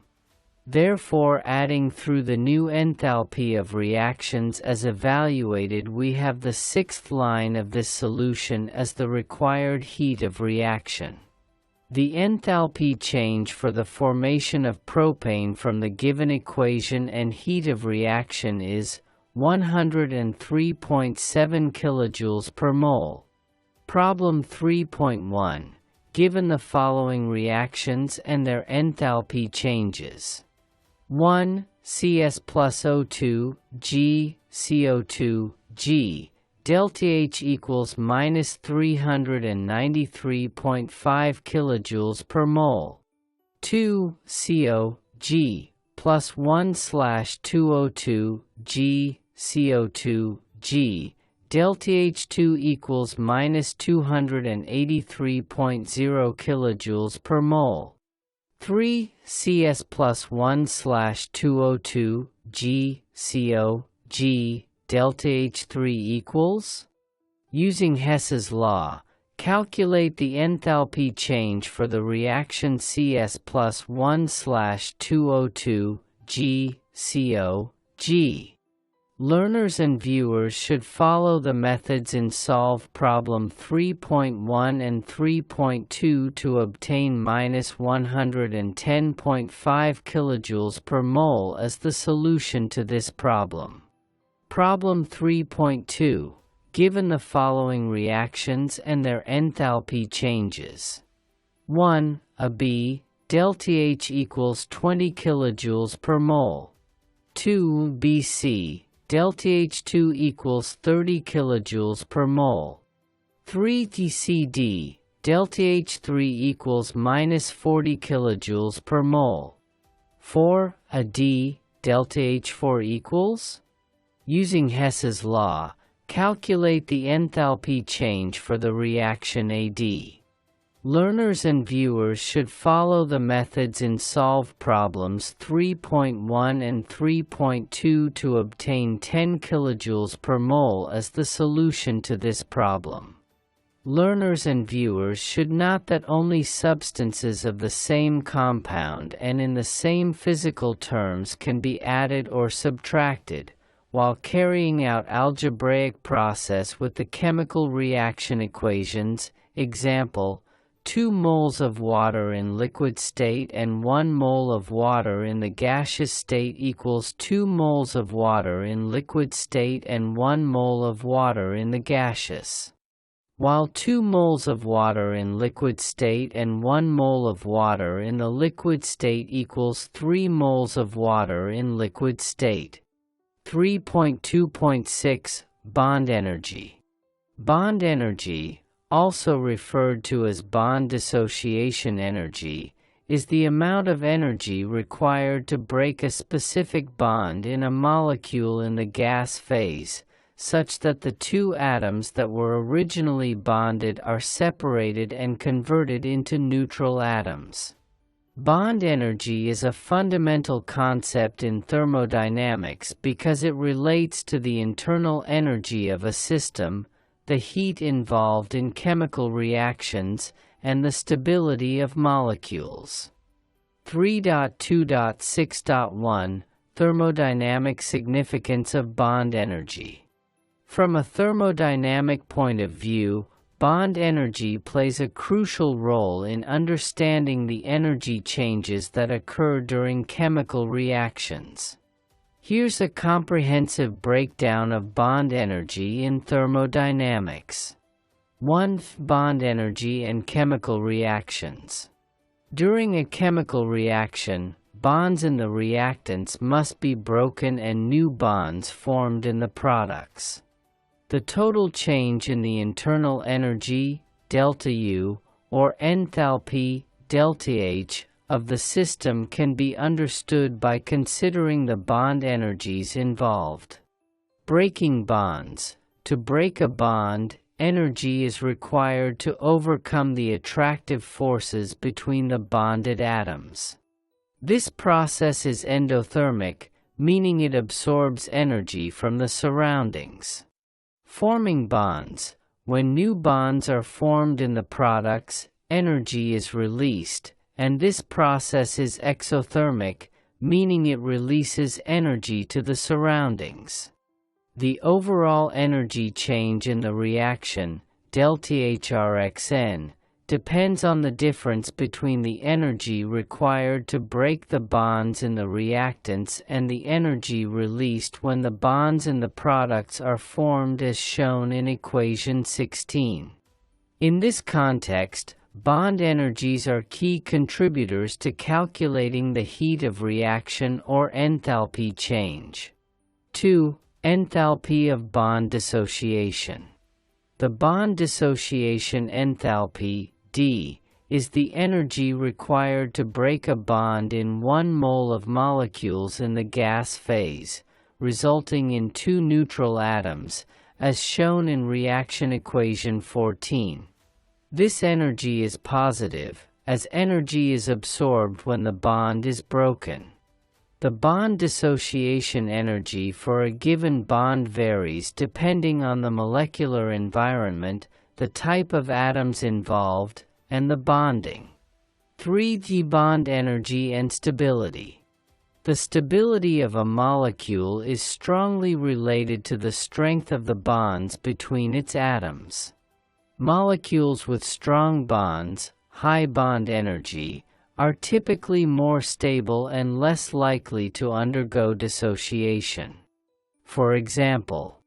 Therefore, adding through the new enthalpy of reactions as evaluated, we have the sixth line of this solution as the required heat of reaction. The enthalpy change for the formation of propane from the given equation and heat of reaction is 103.7 kilojoules per mole. Problem 3.1. Given the following reactions and their enthalpy changes. 1. Cs plus O2 G CO2 G delta H equals minus 393.5 kilojoules per mole. 2. CO G plus 1/2O2 G CO2 G delta H2 equals minus 283.0 kilojoules per mole. 3. Cs plus 1/2O2 G CO G delta H3 equals? Using Hess's law, calculate the enthalpy change for the reaction Cs plus 1/2O2 G CO G. Learners and viewers should follow the methods in Solve Problem 3.1 and 3.2 to obtain minus 110.5 kilojoules per mole as the solution to this problem. Problem 3.2. Given the following reactions and their enthalpy changes. 1. A B, delta H equals 20 kilojoules per mole. 2. BC, delta H2 equals 30 kilojoules per mole. 3. TCD, delta H3 equals minus 40 kilojoules per mole. 4. A D, delta H4 equals? Using Hess's law, calculate the enthalpy change for the reaction AD. Learners and viewers should follow the methods in Solve Problems 3.1 and 3.2 to obtain 10 kilojoules per mole as the solution to this problem. Learners and viewers should note that only substances of the same compound and in the same physical terms can be added or subtracted, while carrying out algebraic process with the chemical reaction equations. Example, 2 moles of water in liquid state and 1 mole of water in the gaseous state equals 2 moles of water in liquid state and 1 mole of water in the gaseous. While 2 moles of water in liquid state and 1 mole of water in the liquid state equals 3 moles of water in liquid state. 3.2.6 Bond energy. Bond energy, also referred to as bond dissociation energy, is the amount of energy required to break a specific bond in a molecule in the gas phase, such that the two atoms that were originally bonded are separated and converted into neutral atoms. Bond energy is a fundamental concept in thermodynamics because it relates to the internal energy of a system, the heat involved in chemical reactions, and the stability of molecules. 3.2.6.1 Thermodynamic significance of bond energy. From a thermodynamic point of view, bond energy plays a crucial role in understanding the energy changes that occur during chemical reactions. Here's a comprehensive breakdown of bond energy in thermodynamics. 1. Bond energy and chemical reactions. During a chemical reaction, bonds in the reactants must be broken and new bonds formed in the products. The total change in the internal energy, delta-U, or enthalpy, delta-H, of the system can be understood by considering the bond energies involved. Breaking bonds. To break a bond, energy is required to overcome the attractive forces between the bonded atoms. This process is endothermic, meaning it absorbs energy from the surroundings. Forming bonds. When new bonds are formed in the products, energy is released, and this process is exothermic, meaning it releases energy to the surroundings. The overall energy change in the reaction, delta-HRXN, depends on the difference between the energy required to break the bonds in the reactants and the energy released when the bonds in the products are formed as shown in equation 16. In this context, bond energies are key contributors to calculating the heat of reaction or enthalpy change. 2. Enthalpy of bond dissociation. The bond dissociation enthalpy, D, is the energy required to break a bond in 1 mole of molecules in the gas phase, resulting in 2 neutral atoms, as shown in reaction equation 14. This energy is positive, as energy is absorbed when the bond is broken. The bond dissociation energy for a given bond varies depending on the molecular environment, the type of atoms involved, and the bonding. 3. The bond energy and stability. The stability of a molecule is strongly related to the strength of the bonds between its atoms. Molecules with strong bonds, high bond energy, are typically more stable and less likely to undergo dissociation. For example,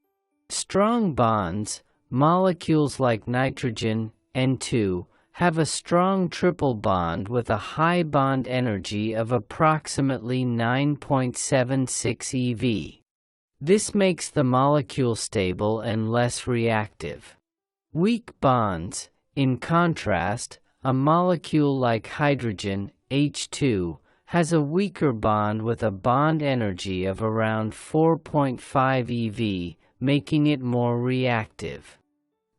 strong bonds, molecules like nitrogen, N2, have a strong triple bond with a high bond energy of approximately 9.76 eV. This makes the molecule stable and less reactive. Weak bonds, in contrast, a molecule like hydrogen, H2, has a weaker bond with a bond energy of around 4.5 eV, making it more reactive.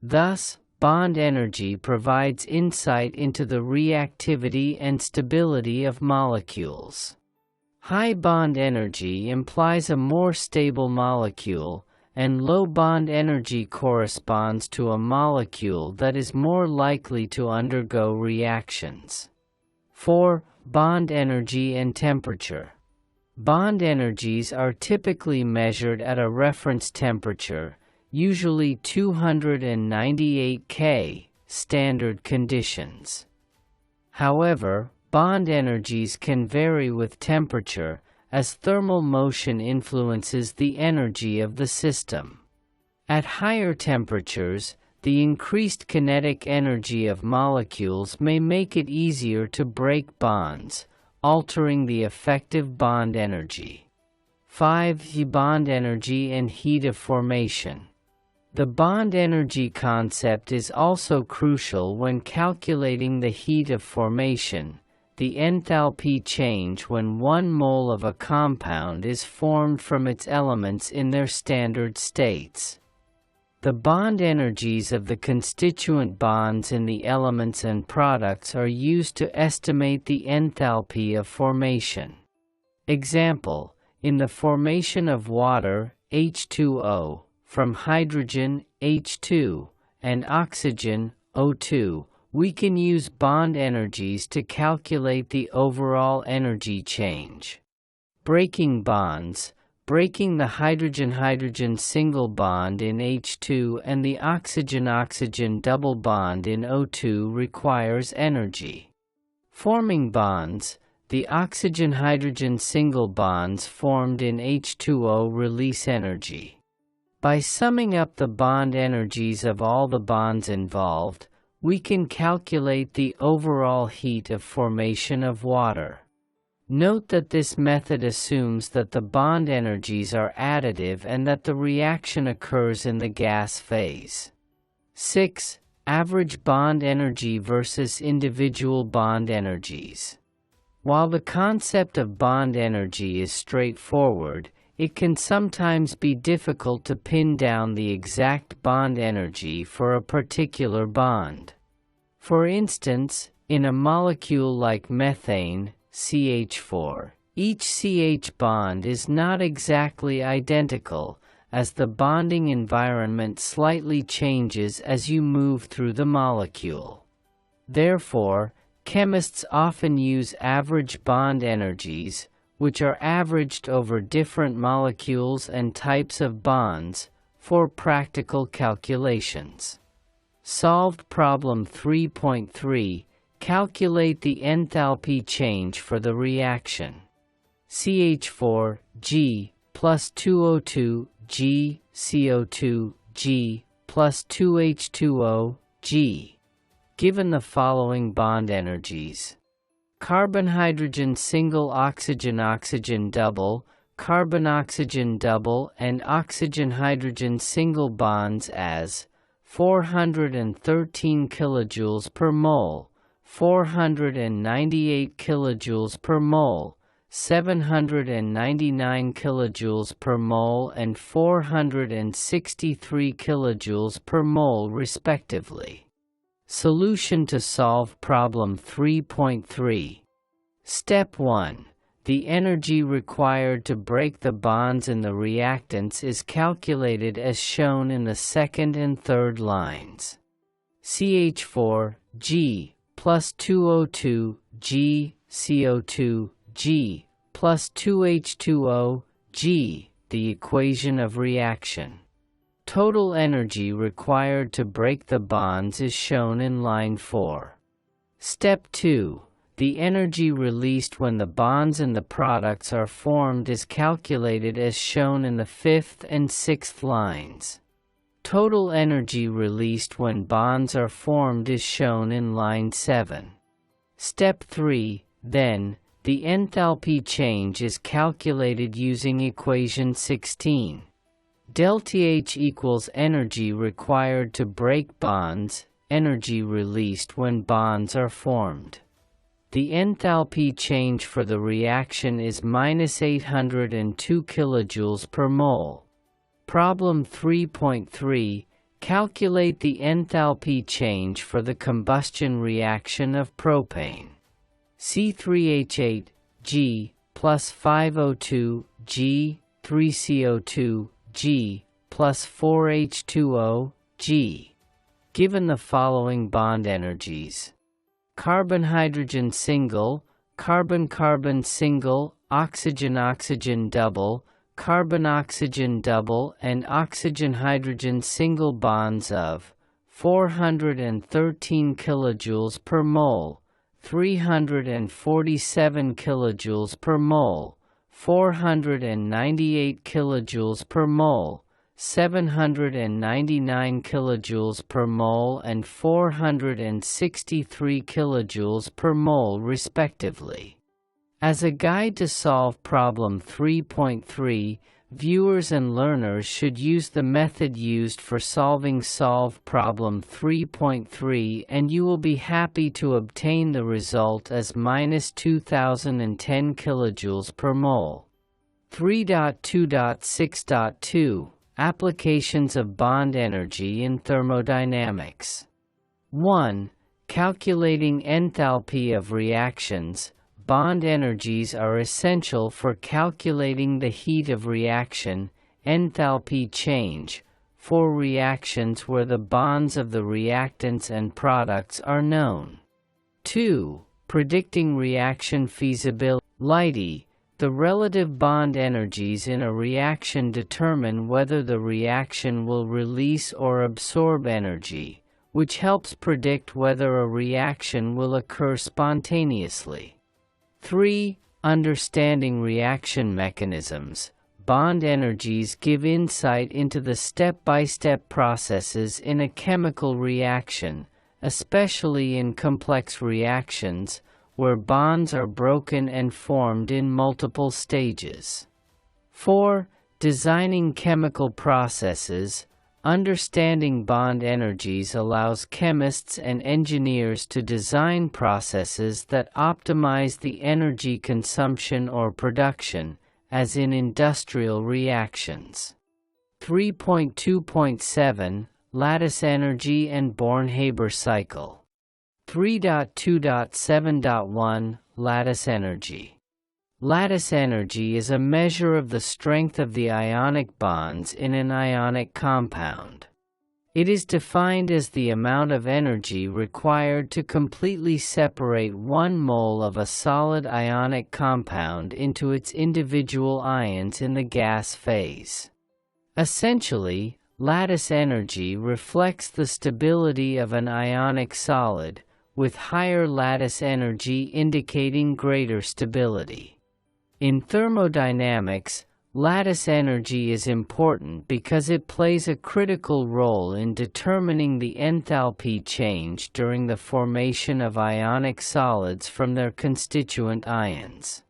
Thus, bond energy provides insight into the reactivity and stability of molecules. High bond energy implies a more stable molecule, and low bond energy corresponds to a molecule that is more likely to undergo reactions. 4. Bond energy and temperature. Bond energies are typically measured at a reference temperature, usually 298 K, standard conditions. However, bond energies can vary with temperature, as thermal motion influences the energy of the system. At higher temperatures, the increased kinetic energy of molecules may make it easier to break bonds, altering the effective bond energy. 5. The bond energy and heat of formation. The bond energy concept is also crucial when calculating the heat of formation, the enthalpy change when 1 mole of a compound is formed from its elements in their standard states. The bond energies of the constituent bonds in the elements and products are used to estimate the enthalpy of formation. Example: in the formation of water, H2O, from hydrogen, H2, and oxygen, O2, we can use bond energies to calculate the overall energy change. Breaking bonds. Breaking the hydrogen-hydrogen single bond in H2 and the oxygen-oxygen double bond in O2 requires energy. Forming bonds. The oxygen-hydrogen single bonds formed in H2O release energy. By summing up the bond energies of all the bonds involved, we can calculate the overall heat of formation of water. Note that this method assumes that the bond energies are additive and that the reaction occurs in the gas phase. 6. Average bond energy versus individual bond energies. While the concept of bond energy is straightforward, it can sometimes be difficult to pin down the exact bond energy for a particular bond. For instance, in a molecule like methane, CH4, each CH bond is not exactly identical, as the bonding environment slightly changes as you move through the molecule. Therefore, chemists often use average bond energies, which are averaged over different molecules and types of bonds, for practical calculations. Solved problem 3.3. Calculate the enthalpy change for the reaction. CH4, G, plus 2O2, G, CO2, G, plus 2H2O, G. Given the following bond energies: carbon-hydrogen single, oxygen-oxygen double, carbon-oxygen double, and oxygen-hydrogen single bonds as 413 kilojoules per mole, 498 kilojoules per mole, 799 kilojoules per mole, and 463 kilojoules per mole respectively. Solution to solve problem 3.3. Step 1. The energy required to break the bonds in the reactants is calculated as shown in the second and third lines. CH4, G, plus 2O2, G, CO2, G, plus 2H2O, G, the equation of reaction. Total energy required to break the bonds is shown in line 4. Step 2. The energy released when the bonds in the products are formed is calculated as shown in the 5th and 6th lines. Total energy released when bonds are formed is shown in line 7. Step 3. Then, the enthalpy change is calculated using equation 16. ΔH equals energy required to break bonds, energy released when bonds are formed. The enthalpy change for the reaction is minus 802 kilojoules per mole. Problem 3.3. Calculate the enthalpy change for the combustion reaction of propane. C3H8, G, plus 5O2, G, 3CO2, G, plus 4H2O, G. Given the following bond energies: carbon-hydrogen single, carbon-carbon single, oxygen-oxygen double, carbon-oxygen double, and oxygen-hydrogen single bonds of 413 kilojoules per mole, 347 kilojoules per mole, 498 kilojoules per mole, 799 kilojoules per mole, and 463 kilojoules per mole respectively. As a guide to solve problem 3.3, viewers and learners should use the method used for solving problem 3.3, and you will be happy to obtain the result as minus 2010 kilojoules per mole. 3.2.6.2 Applications of bond energy in thermodynamics. 1. Calculating enthalpy of reactions. Bond energies are essential for calculating the heat of reaction, enthalpy change, for reactions where the bonds of the reactants and products are known. 2. Predicting reaction feasibility. The relative bond energies in a reaction determine whether the reaction will release or absorb energy, which helps predict whether a reaction will occur spontaneously. 3. Understanding reaction mechanisms. bond energies give insight into the step-by-step processes in a chemical reaction, especially in complex reactions, where bonds are broken and formed in multiple stages. 4. Designing chemical processes. Understanding bond energies allows chemists and engineers to design processes that optimize the energy consumption or production, as in industrial reactions. 3.2.7 Lattice energy and Born-Haber cycle. 3.2.7.1 Lattice energy. Lattice energy is a measure of the strength of the ionic bonds in an ionic compound. It is defined as the amount of energy required to completely separate 1 mole of a solid ionic compound into its individual ions in the gas phase. Essentially, lattice energy reflects the stability of an ionic solid, with higher lattice energy indicating greater stability. In thermodynamics, lattice energy is important because it plays a critical role in determining the enthalpy change during the formation of ionic solids from their constituent ions.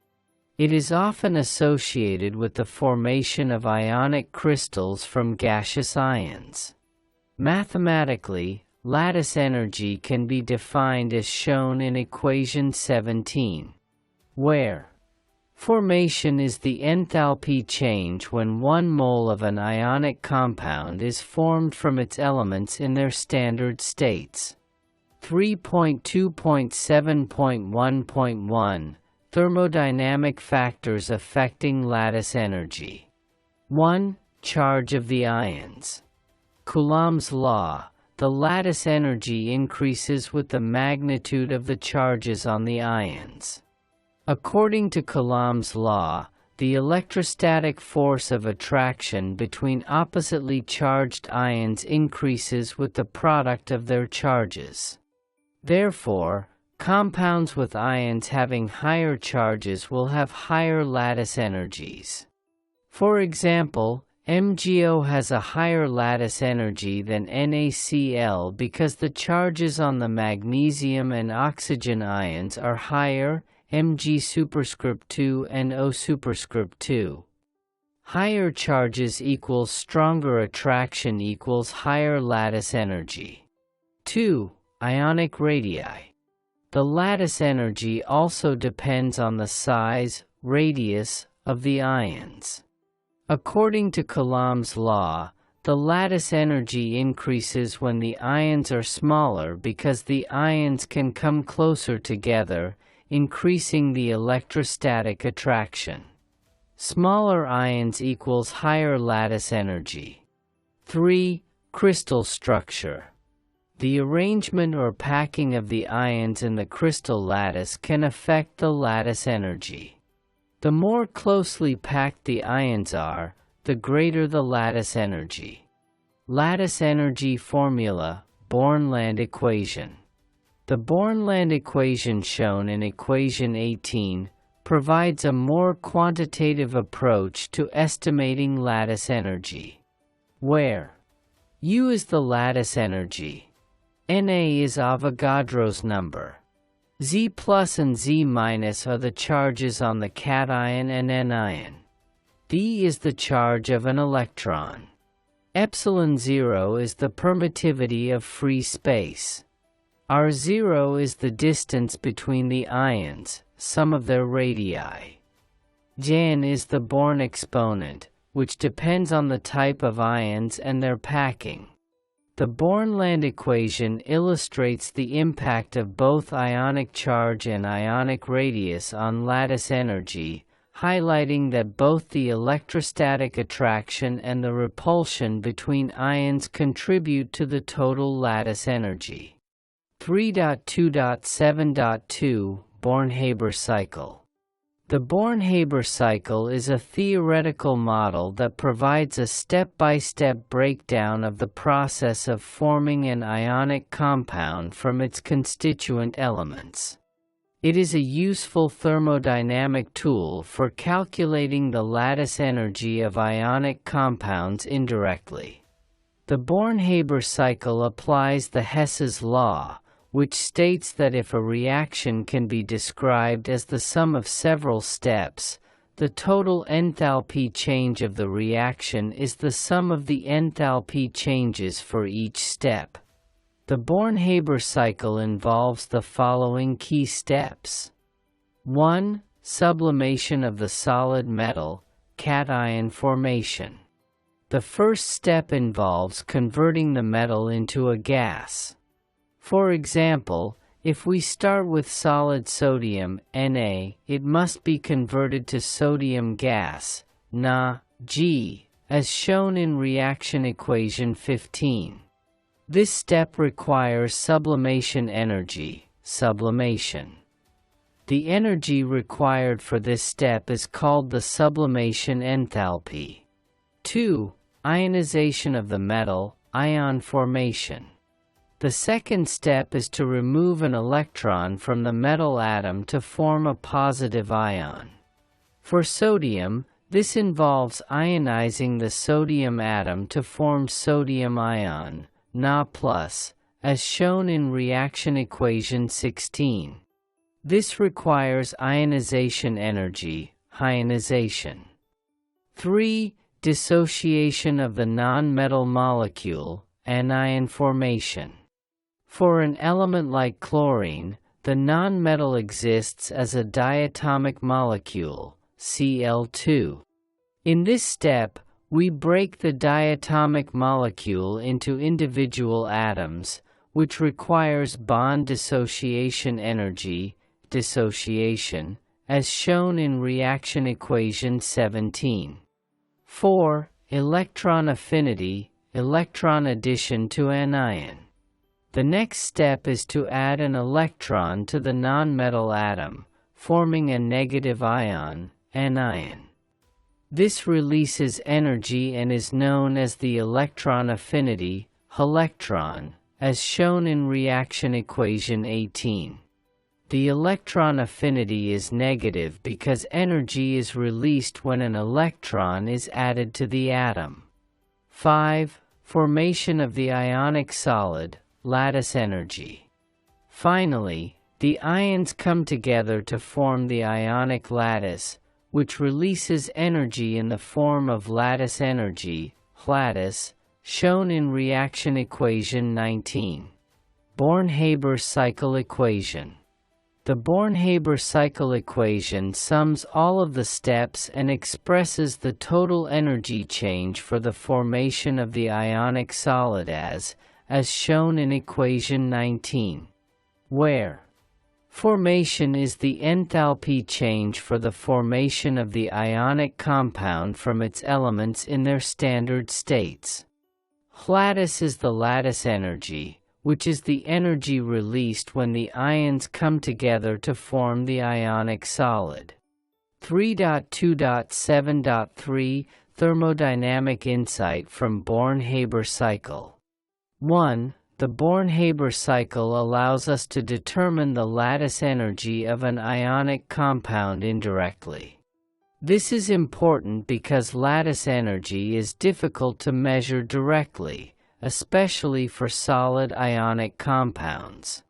It is often associated with the formation of ionic crystals from gaseous ions. Mathematically, lattice energy can be defined as shown in equation 17, where formation is the enthalpy change when 1 mole of an ionic compound is formed from its elements in their standard states. 3.2.7.1.1 Thermodynamic factors affecting lattice energy. 1. Charge of the ions. Coulomb's law. The lattice energy increases with the magnitude of the charges on the ions. According to Coulomb's law, the electrostatic force of attraction between oppositely charged ions increases with the product of their charges. Therefore, compounds with ions having higher charges will have higher lattice energies. For example, MgO has a higher lattice energy than NaCl because the charges on the magnesium and oxygen ions are higher, Mg2 and O2. Higher charges equals stronger attraction equals higher lattice energy. 2. Ionic radii. The lattice energy also depends on the size, radius, of the ions. According to Coulomb's law, the lattice energy increases when the ions are smaller because the ions can come closer together, increasing the electrostatic attraction. Smaller ions equals higher lattice energy. 3. Crystal structure. The arrangement or packing of the ions in the crystal lattice can affect the lattice energy. The more closely packed the ions are, the greater the lattice energy. Lattice energy formula, Born-Land equation. The Born-Land equation shown in equation 18 provides a more quantitative approach to estimating lattice energy, where U is the lattice energy, Na is Avogadro's number, Z plus and Z minus are the charges on the cation and anion, D is the charge of an electron, epsilon 0 is the permittivity of free space. R0 is the distance between the ions, sum of their radii. Jan is the Born exponent, which depends on the type of ions and their packing. The Born-Land equation illustrates the impact of both ionic charge and ionic radius on lattice energy, highlighting that both the electrostatic attraction and the repulsion between ions contribute to the total lattice energy. 3.2.7.2 Born-Haber cycle. The Born-Haber cycle is a theoretical model that provides a step-by-step breakdown of the process of forming an ionic compound from its constituent elements. It is a useful thermodynamic tool for calculating the lattice energy of ionic compounds indirectly. The Born-Haber cycle applies the Hess's law, which states that if a reaction can be described as the sum of several steps, the total enthalpy change of the reaction is the sum of the enthalpy changes for each step. The Born-Haber cycle involves the following key steps. 1. Sublimation of the solid metal, cation formation. The first step involves converting the metal into a gas. For example, if we start with solid sodium, Na, it must be converted to sodium gas, Na, G, as shown in reaction equation 15. This step requires sublimation energy, sublimation. The energy required for this step is called the sublimation enthalpy. 2. Ionization of the metal, ion formation. The second step is to remove an electron from the metal atom to form a positive ion. For sodium, this involves ionizing the sodium atom to form sodium ion, Na+, as shown in reaction equation 16. This requires ionization energy, ionization. 3. Dissociation of the non-metal molecule, anion formation. For an element like chlorine, the nonmetal exists as a diatomic molecule, Cl2. In this step, we break the diatomic molecule into individual atoms, which requires bond dissociation energy, dissociation, as shown in reaction equation 17. 4. Electron affinity, electron addition to anion. The next step is to add an electron to the nonmetal atom, forming a negative ion, anion. This releases energy and is known as the electron affinity, electron, as shown in reaction equation 18. The electron affinity is negative because energy is released when an electron is added to the atom. 5. Formation of the ionic solid, lattice energy. Finally, the ions come together to form the ionic lattice, which releases energy in the form of lattice energy, lattice, shown in reaction equation 19. Born-Haber cycle equation. The Born-Haber cycle equation sums all of the steps and expresses the total energy change for the formation of the ionic solid as shown in equation 19, where formation is the enthalpy change for the formation of the ionic compound from its elements in their standard states. Lattice is the lattice energy, which is the energy released when the ions come together to form the ionic solid. 3.2.7.3 Thermodynamic insight from Born-Haber cycle. 1. The Born-Haber cycle allows us to determine the lattice energy of an ionic compound indirectly. This is important because lattice energy is difficult to measure directly, especially for solid ionic compounds.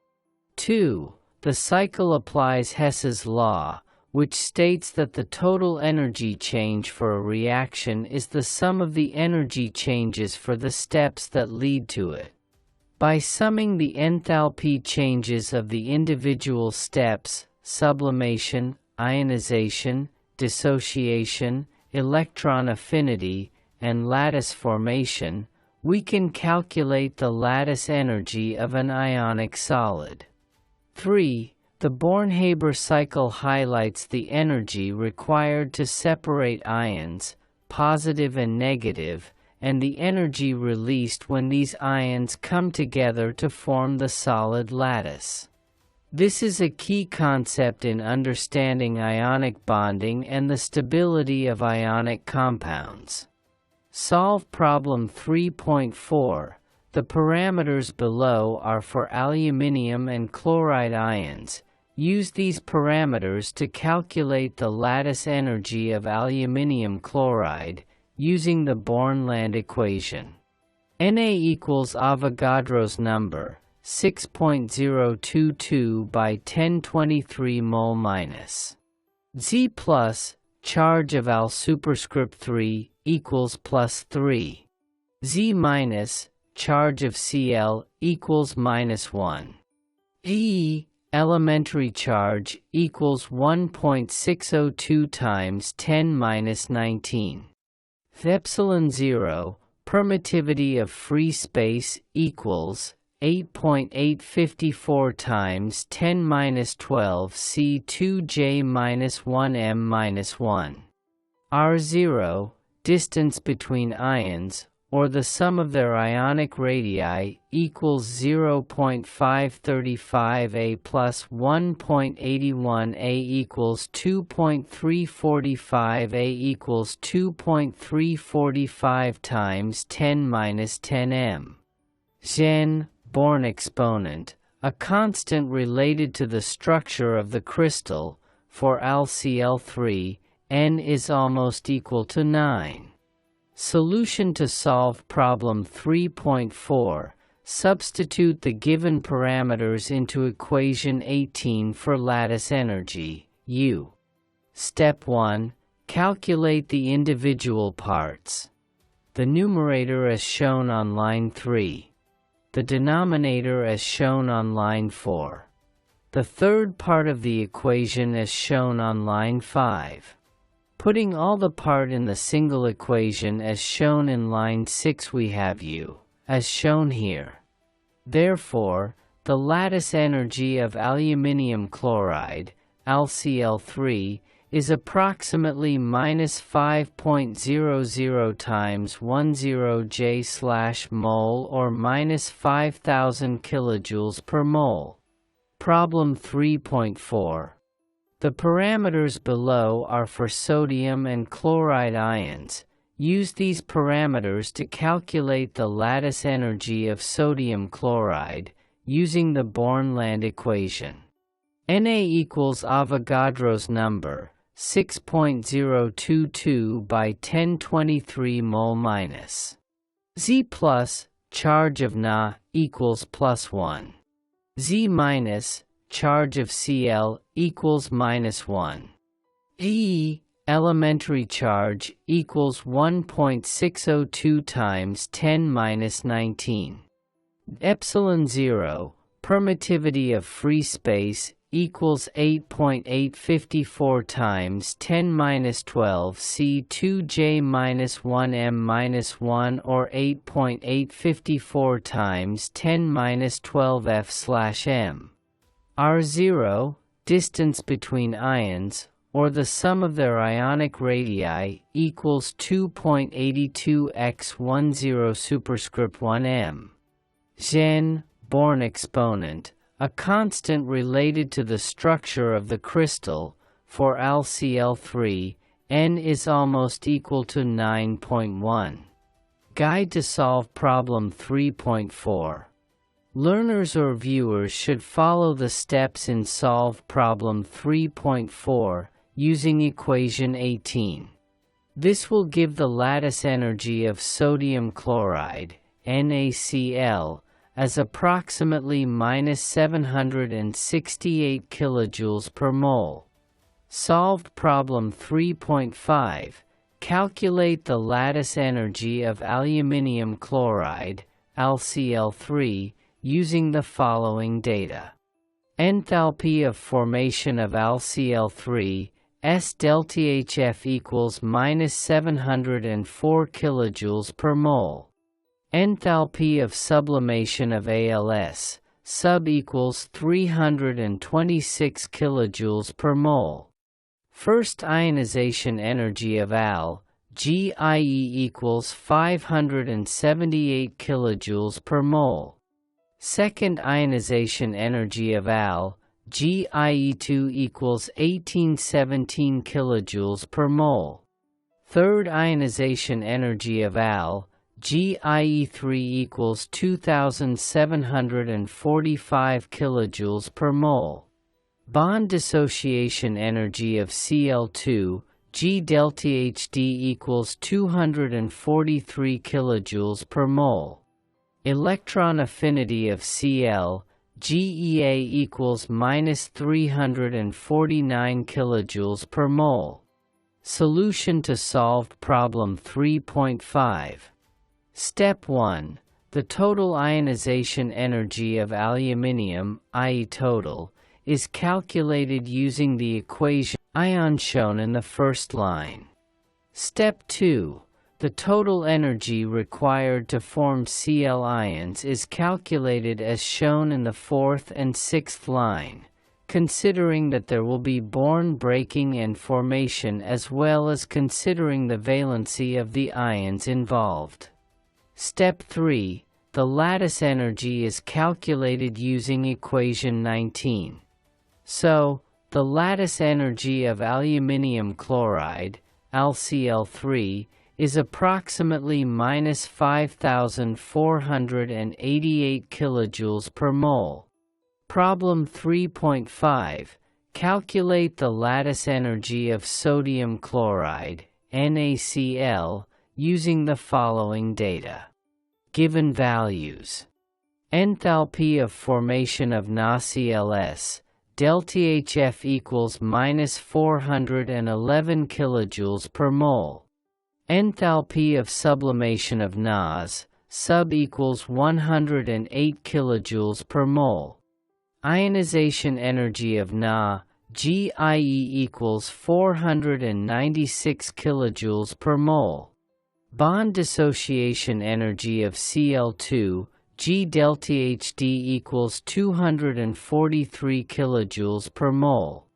2. The cycle applies Hess's law, which states that the total energy change for a reaction is the sum of the energy changes for the steps that lead to it. By summing the enthalpy changes of the individual steps, sublimation, ionization, dissociation, electron affinity, and lattice formation, we can calculate the lattice energy of an ionic solid. 3. The Born-Haber cycle highlights the energy required to separate ions, positive and negative, and the energy released when these ions come together to form the solid lattice. This is a key concept in understanding ionic bonding and the stability of ionic compounds. Solve problem 3.4. The parameters below are for aluminium and chloride ions. use these parameters to calculate the lattice energy of aluminium chloride using the Born-Land equation. Na equals Avogadro's number, 6.022 by 1023 mol minus. Z plus, charge of Al superscript 3, equals plus 3. Z minus, charge of Cl, equals minus 1. E, elementary charge, equals 1.602 times 10 minus 19. Epsilon 0, permittivity of free space, equals 8.854 times 10 minus 12 C2J minus 1 M minus 1. R0, distance between ions, or the sum of their ionic radii, equals 0.535 A plus 1.81 A equals 2.345 A equals 2.345 times 10 minus 10 M. Gen, Born exponent, a constant related to the structure of the crystal, for AlCl3, N is almost equal to 9. Solution to solve problem 3.4. Substitute the given parameters into equation 18 for lattice energy, U. Step 1. Calculate the individual parts. The numerator as shown on line 3. The denominator as shown on line 4. The third part of the equation as shown on line 5. Putting all the part in the single equation as shown in line 6, we have U, as shown here. Therefore, the lattice energy of aluminium chloride, AlCl3, is approximately minus 5.00 times 10 J/mol or minus 5,000 kilojoules per mole. Problem 3.4. The parameters below are for sodium and chloride ions. Use these parameters to calculate the lattice energy of sodium chloride using the Born-Land equation. Na equals Avogadro's number, 6.022 by 1023 mol minus. Z plus, charge of Na, equals plus 1. Z minus, charge of Cl, equals minus 1. E, elementary charge, equals 1.602 times 10 minus 19. Epsilon 0, permittivity of free space, equals 8.854 times 10 minus 12 C2J minus 1 M minus 1 or 8.854 times 10 minus 12 F/m. R0, distance between ions, or the sum of their ionic radii, equals 2.82 x 10 superscript 1 M. Gen, Born exponent, a constant related to the structure of the crystal, for AlCl3, N is almost equal to 9.1. Guide to solve problem 3.4. Learners or viewers should follow the steps in solve problem 3.4 using equation 18. This will give the lattice energy of sodium chloride, NaCl, as approximately minus 768 kilojoules per mole. Solved problem 3.5. Calculate the lattice energy of aluminium chloride, AlCl3, using the following data. Enthalpy of formation of AlCl3, S delta HF equals minus 704 kilojoules per mole. Enthalpy of sublimation of ALS, sub equals 326 kilojoules per mole. First ionization energy of Al, GIE equals 578 kilojoules per mole. Second ionization energy of Al, GIE2 equals 1817 kilojoules per mole. Third ionization energy of Al, GIE3 equals 2745 kilojoules per mole. Bond dissociation energy of Cl2, G delta HD equals 243 kilojoules per mole. Electron affinity of Cl, GeA equals -349 kilojoules per mole. Solution to solved problem 3.5. Step 1. The total ionization energy of aluminium, i.e. total, is calculated using the equation ion shown in the first line. Step 2. The total energy required to form Cl ions is calculated as shown in the fourth and sixth line, considering that there will be Born breaking and formation as well as considering the valency of the ions involved. Step 3. The lattice energy is calculated using equation 19. So, the lattice energy of aluminium chloride, AlCl3, is approximately -5,488 kilojoules per mole. Problem 3.5. Calculate the lattice energy of sodium chloride, NaCl, using the following data. Given values. Enthalpy of formation of NaClS, ΔHF equals -411 kilojoules per mole. Enthalpy of sublimation of NaS, sub equals 108 kilojoules per mole. Ionization energy of Na, GIE equals 496 kilojoules per mole. Bond dissociation energy of Cl2, G delta HD equals 243 kilojoules per mole.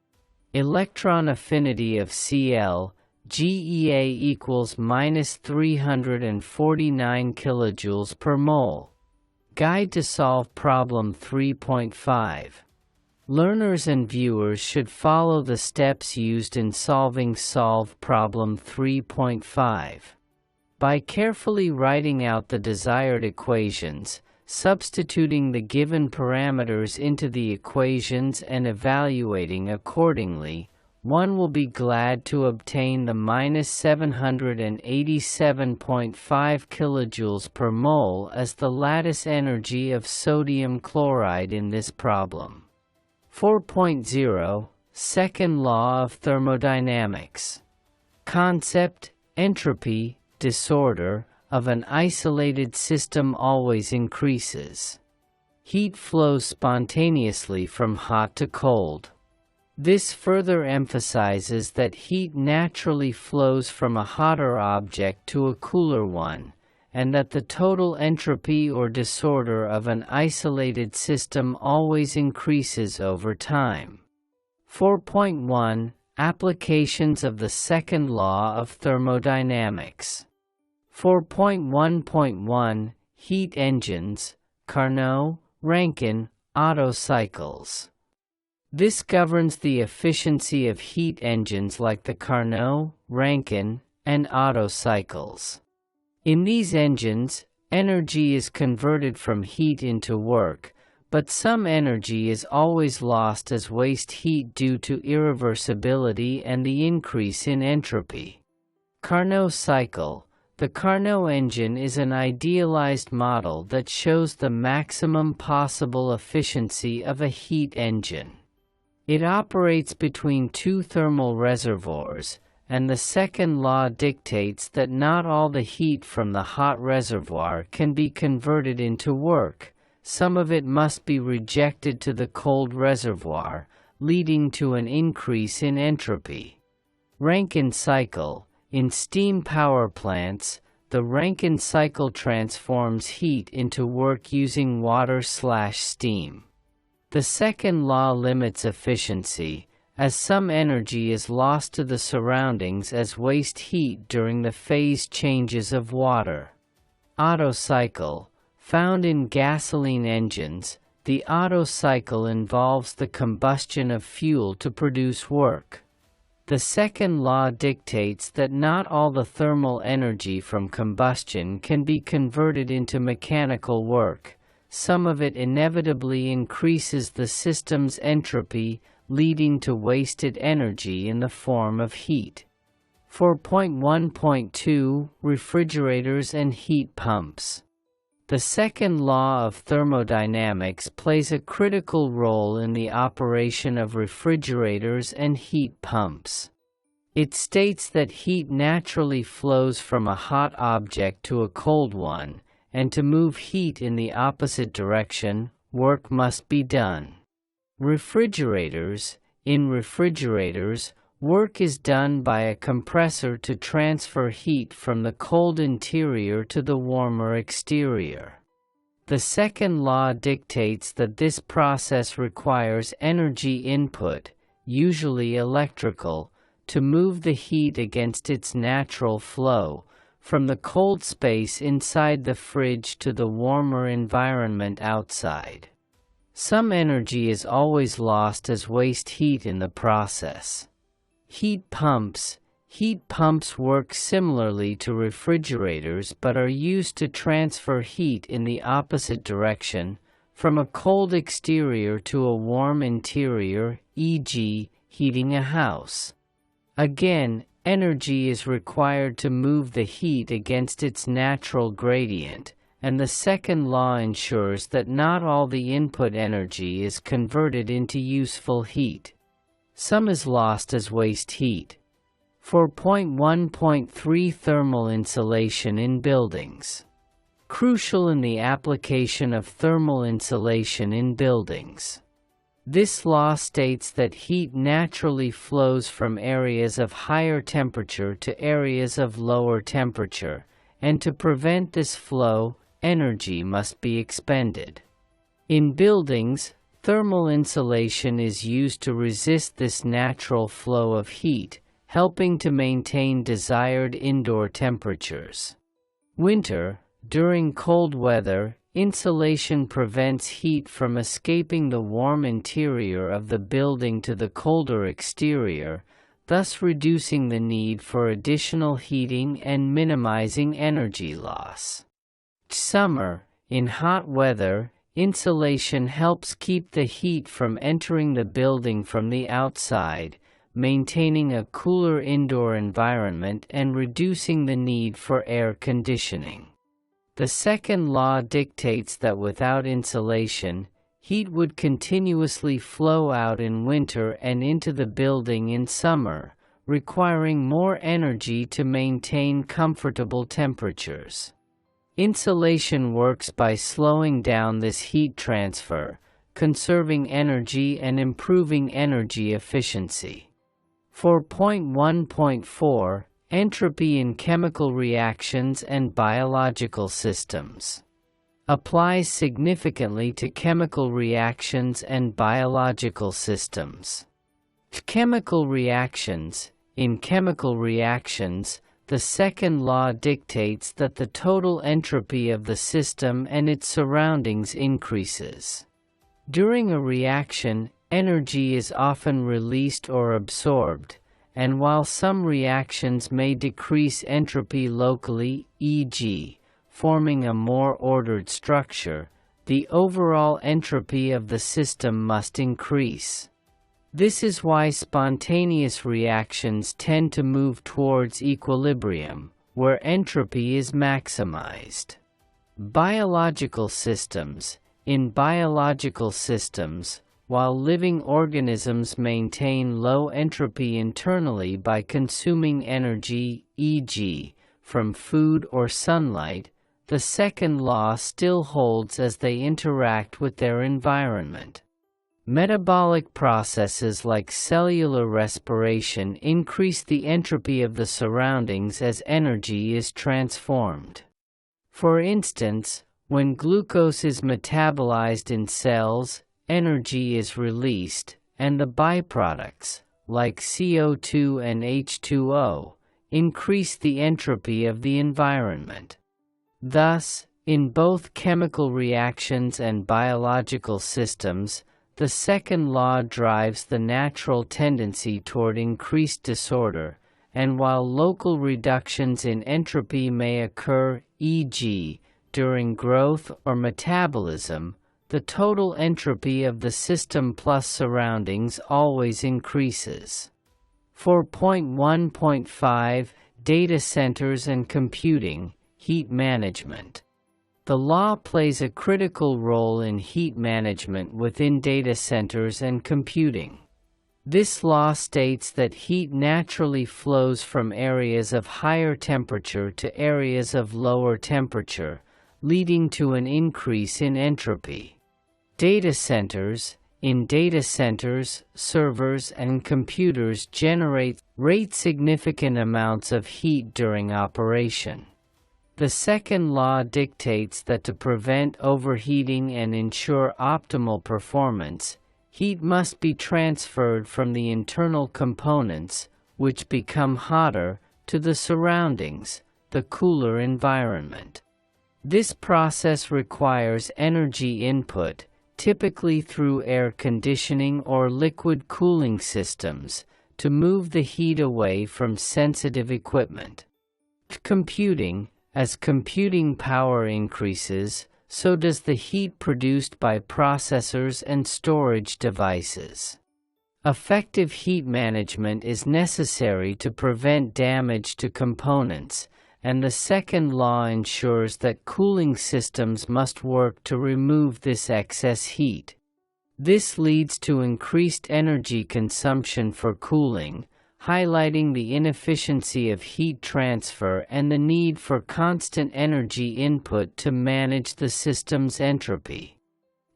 Electron affinity of Cl, GeA equals -349 kilojoules per mole. Guide to solve problem 3.5. Learners and viewers should follow the steps used in solve problem 3.5. By carefully writing out the desired equations, substituting the given parameters into the equations and evaluating accordingly, one will be glad to obtain the -787.5 kilojoules per mole as the lattice energy of sodium chloride in this problem. 4.0 Second Law of Thermodynamics. Concept, entropy, disorder, of an isolated system always increases. Heat flows spontaneously from hot to cold. This further emphasizes that heat naturally flows from a hotter object to a cooler one, and that the total entropy or disorder of an isolated system always increases over time. 4.1 Applications of the Second Law of Thermodynamics. 4.1.1 Heat engines, Carnot, Rankine, Otto cycles. This governs the efficiency of heat engines like the Carnot, Rankine, and Otto cycles. In these engines, energy is converted from heat into work, but some energy is always lost as waste heat due to irreversibility and the increase in entropy. Carnot cycle. The Carnot engine is an idealized model that shows the maximum possible efficiency of a heat engine. It operates between two thermal reservoirs, and the second law dictates that not all the heat from the hot reservoir can be converted into work. Some of it must be rejected to the cold reservoir, leading to an increase in entropy. Rankine cycle. In steam power plants, the Rankine cycle transforms heat into work using water/steam. The second law limits efficiency, as some energy is lost to the surroundings as waste heat during the phase changes of water. Otto cycle. Found in gasoline engines, the Otto cycle involves the combustion of fuel to produce work. The second law dictates that not all the thermal energy from combustion can be converted into mechanical work. Some of it inevitably increases the system's entropy, leading to wasted energy in the form of heat. 4.1.2 Refrigerators and heat pumps. The second law of thermodynamics plays a critical role in the operation of refrigerators and heat pumps. It states that heat naturally flows from a hot object to a cold one, and to move heat in the opposite direction, work must be done. In refrigerators, work is done by a compressor to transfer heat from the cold interior to the warmer exterior. The second law dictates that this process requires energy input, usually electrical, to move the heat against its natural flow, from the cold space inside the fridge to the warmer environment outside. Some energy is always lost as waste heat in the process. Heat pumps work similarly to refrigerators but are used to transfer heat in the opposite direction, from a cold exterior to a warm interior, e.g., heating a house. Again, energy is required to move the heat against its natural gradient, and the second law ensures that not all the input energy is converted into useful heat. Some is lost as waste heat. 4.1.3 Thermal insulation in buildings. Crucial in the application of thermal insulation in buildings. This law states that heat naturally flows from areas of higher temperature to areas of lower temperature, and to prevent this flow, energy must be expended. In buildings, thermal insulation is used to resist this natural flow of heat, helping to maintain desired indoor temperatures. During cold weather, insulation prevents heat from escaping the warm interior of the building to the colder exterior, thus reducing the need for additional heating and minimizing energy loss. Summer, in hot weather, insulation helps keep the heat from entering the building from the outside, maintaining a cooler indoor environment and reducing the need for air conditioning. The second law dictates that without insulation, heat would continuously flow out in winter and into the building in summer, requiring more energy to maintain comfortable temperatures. Insulation works by slowing down this heat transfer, conserving energy and improving energy efficiency. 4.1.4 Entropy in chemical reactions and biological systems. Applies significantly to chemical reactions and biological systems. In chemical reactions, the second law dictates that the total entropy of the system and its surroundings increases. During a reaction, energy is often released or absorbed, and while some reactions may decrease entropy locally, e.g., forming a more ordered structure, the overall entropy of the system must increase. This is why spontaneous reactions tend to move towards equilibrium, where entropy is maximized. Biological systems. In biological systems, while living organisms maintain low entropy internally by consuming energy, e.g., from food or sunlight, the second law still holds as they interact with their environment. Metabolic processes like cellular respiration increase the entropy of the surroundings as energy is transformed. For instance, when glucose is metabolized in cells, energy is released, and the byproducts, like CO2 and H2O, increase the entropy of the environment. Thus, in both chemical reactions and biological systems, the second law drives the natural tendency toward increased disorder, and while local reductions in entropy may occur, e.g., during growth or metabolism, the total entropy of the system plus surroundings always increases. 4.1.5 Data centers and computing, heat management. The law plays a critical role in heat management within data centers and computing. This law states that heat naturally flows from areas of higher temperature to areas of lower temperature, leading to an increase in entropy. Data centers. In data centers, servers and computers generate significant amounts of heat during operation. The second law dictates that to prevent overheating and ensure optimal performance, heat must be transferred from the internal components, which become hotter, to the surroundings, the cooler environment. This process requires energy input, typically through air conditioning or liquid cooling systems, to move the heat away from sensitive equipment. Computing. As computing power increases, so does the heat produced by processors and storage devices. Effective heat management is necessary to prevent damage to components, and the second law ensures that cooling systems must work to remove this excess heat. This leads to increased energy consumption for cooling, highlighting the inefficiency of heat transfer and the need for constant energy input to manage the system's entropy.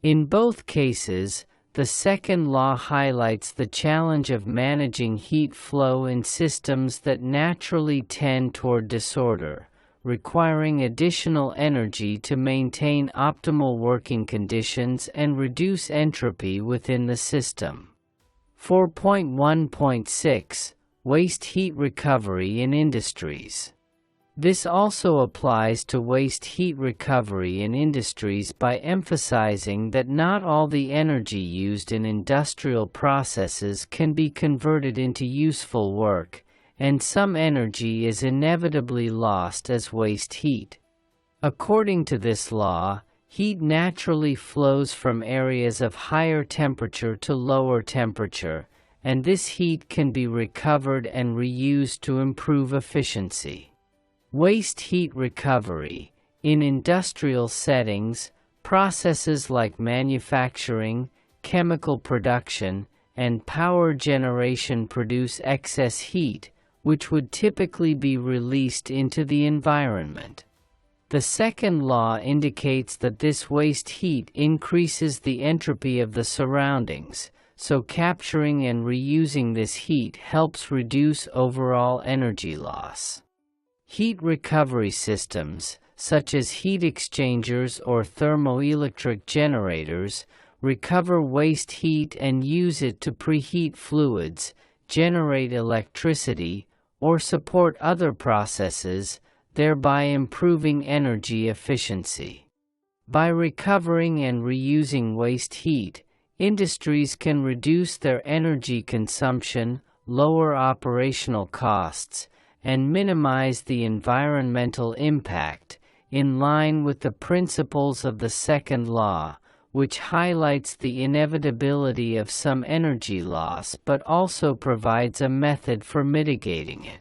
In both cases, the second law highlights the challenge of managing heat flow in systems that naturally tend toward disorder, requiring additional energy to maintain optimal working conditions and reduce entropy within the system. 4.1.6 Waste heat recovery in industries. This also applies to waste heat recovery in industries by emphasizing that not all the energy used in industrial processes can be converted into useful work, and some energy is inevitably lost as waste heat. According to this law, heat naturally flows from areas of higher temperature to lower temperature, and this heat can be recovered and reused to improve efficiency. Waste heat recovery. In industrial settings, processes like manufacturing, chemical production, and power generation produce excess heat, which would typically be released into the environment. The second law indicates that this waste heat increases the entropy of the surroundings, so capturing and reusing this heat helps reduce overall energy loss. Heat recovery systems, such as heat exchangers or thermoelectric generators, recover waste heat and use it to preheat fluids, generate electricity, or support other processes, thereby improving energy efficiency. By recovering and reusing waste heat, industries can reduce their energy consumption, lower operational costs, and minimize the environmental impact, in line with the principles of the second law, which highlights the inevitability of some energy loss but also provides a method for mitigating it.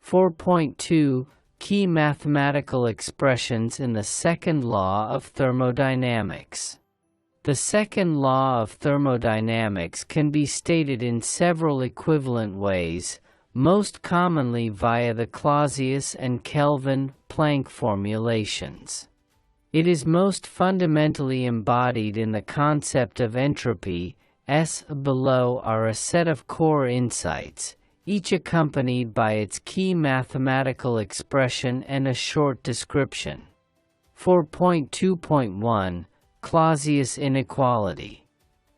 4.2 Key mathematical expressions in the second law of thermodynamics. The second law of thermodynamics can be stated in several equivalent ways, most commonly via the Clausius and Kelvin-Planck formulations. It is most fundamentally embodied in the concept of entropy. Below are a set of core insights, each accompanied by its key mathematical expression and a short description. 4.2.1 Clausius inequality.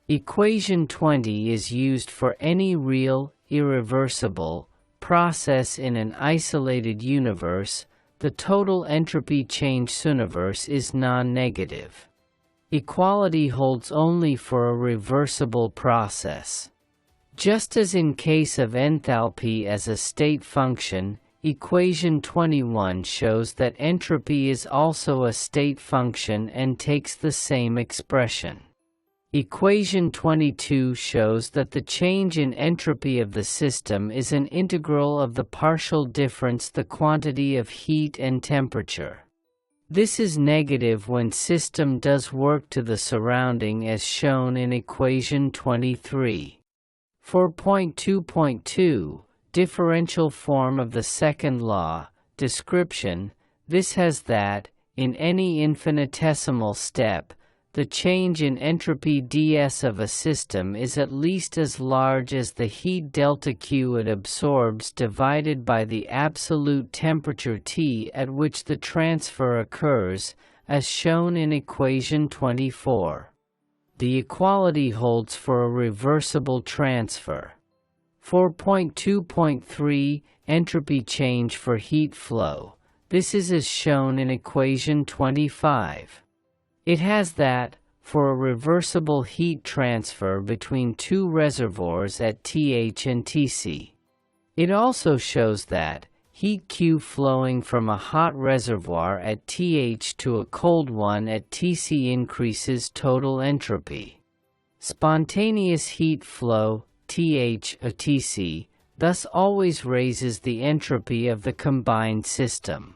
Equation 20 is used for any real, irreversible process in an isolated universe. The total entropy change universe is non-negative. Equality holds only for a reversible process. Just as in case of enthalpy as a state function, Equation 21 shows that entropy is also a state function and takes the same expression. Equation 22 shows that the change in entropy of the system is an integral of the partial difference the quantity of heat and temperature. This is negative when system does work to the surrounding as shown in equation 23. For point 2.2, differential form of the second law, description, this has that, in any infinitesimal step, the change in entropy ds of a system is at least as large as the heat delta Q it absorbs divided by the absolute temperature T at which the transfer occurs, as shown in equation 24. The equality holds for a reversible transfer. For point 2.3, entropy change for heat flow, this is as shown in equation 25. It has that, for a reversible heat transfer between two reservoirs at Th and Tc. It also shows that, heat Q flowing from a hot reservoir at Th to a cold one at Tc increases total entropy. Spontaneous heat flow, Th of Tc, thus always raises the entropy of the combined system.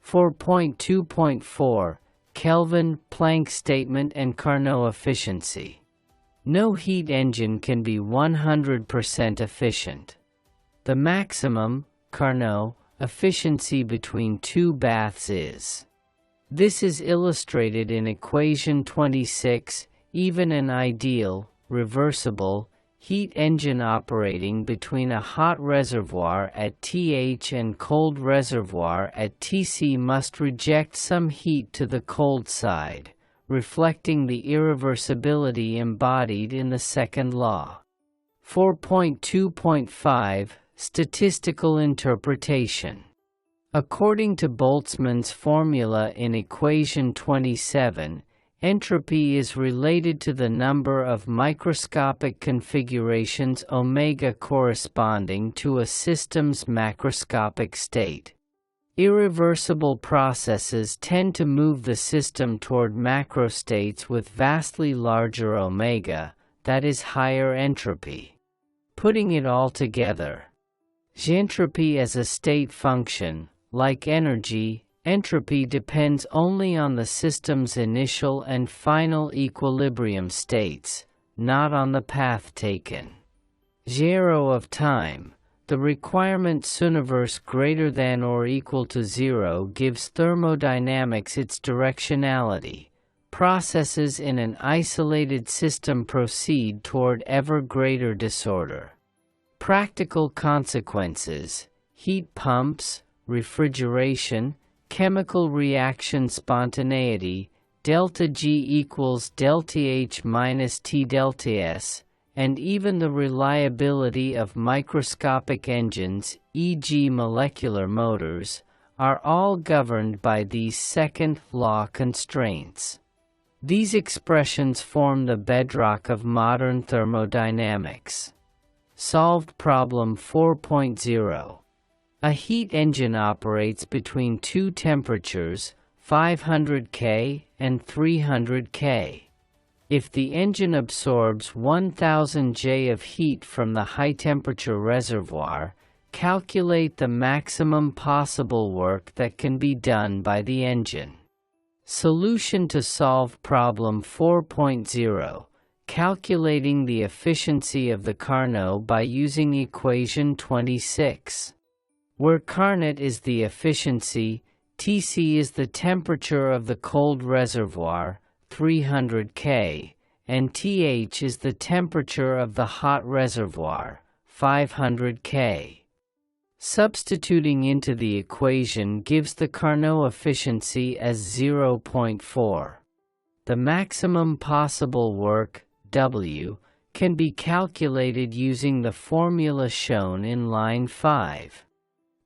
For point 2.4, Kelvin, Planck statement and Carnot efficiency. No heat engine can be 100% efficient. The maximum, Carnot, efficiency between two baths is. This is illustrated in equation 26, even an ideal, reversible, heat engine operating between a hot reservoir at Th and cold reservoir at Tc must reject some heat to the cold side, reflecting the irreversibility embodied in the second law. 4.2.5 Statistical interpretation. According to Boltzmann's formula in equation 27, entropy is related to the number of microscopic configurations omega corresponding to a system's macroscopic state. Irreversible processes tend to move the system toward macrostates with vastly larger omega, that is higher entropy. Putting it all together, entropy as a state function, like energy, entropy depends only on the system's initial and final equilibrium states, not on the path taken. Zero of time, the requirement universe greater than or equal to 0 gives thermodynamics its directionality. Processes in an isolated system proceed toward ever greater disorder. Practical consequences: heat pumps, refrigeration, chemical reaction spontaneity, delta G equals delta H minus T delta S, and even the reliability of microscopic engines, e.g. molecular motors, are all governed by these second law constraints. These expressions form the bedrock of modern thermodynamics. Solved problem 4.0. A heat engine operates between two temperatures, 500 K and 300 K. If the engine absorbs 1000 J of heat from the high-temperature reservoir, calculate the maximum possible work that can be done by the engine. Solution to solve problem 4.0. Calculating the efficiency of the Carnot by using equation 26. Where Carnot is the efficiency, Tc is the temperature of the cold reservoir, 300 K, and Th is the temperature of the hot reservoir, 500 K. Substituting into the equation gives the Carnot efficiency as 0.4. The maximum possible work, W, can be calculated using the formula shown in line 5.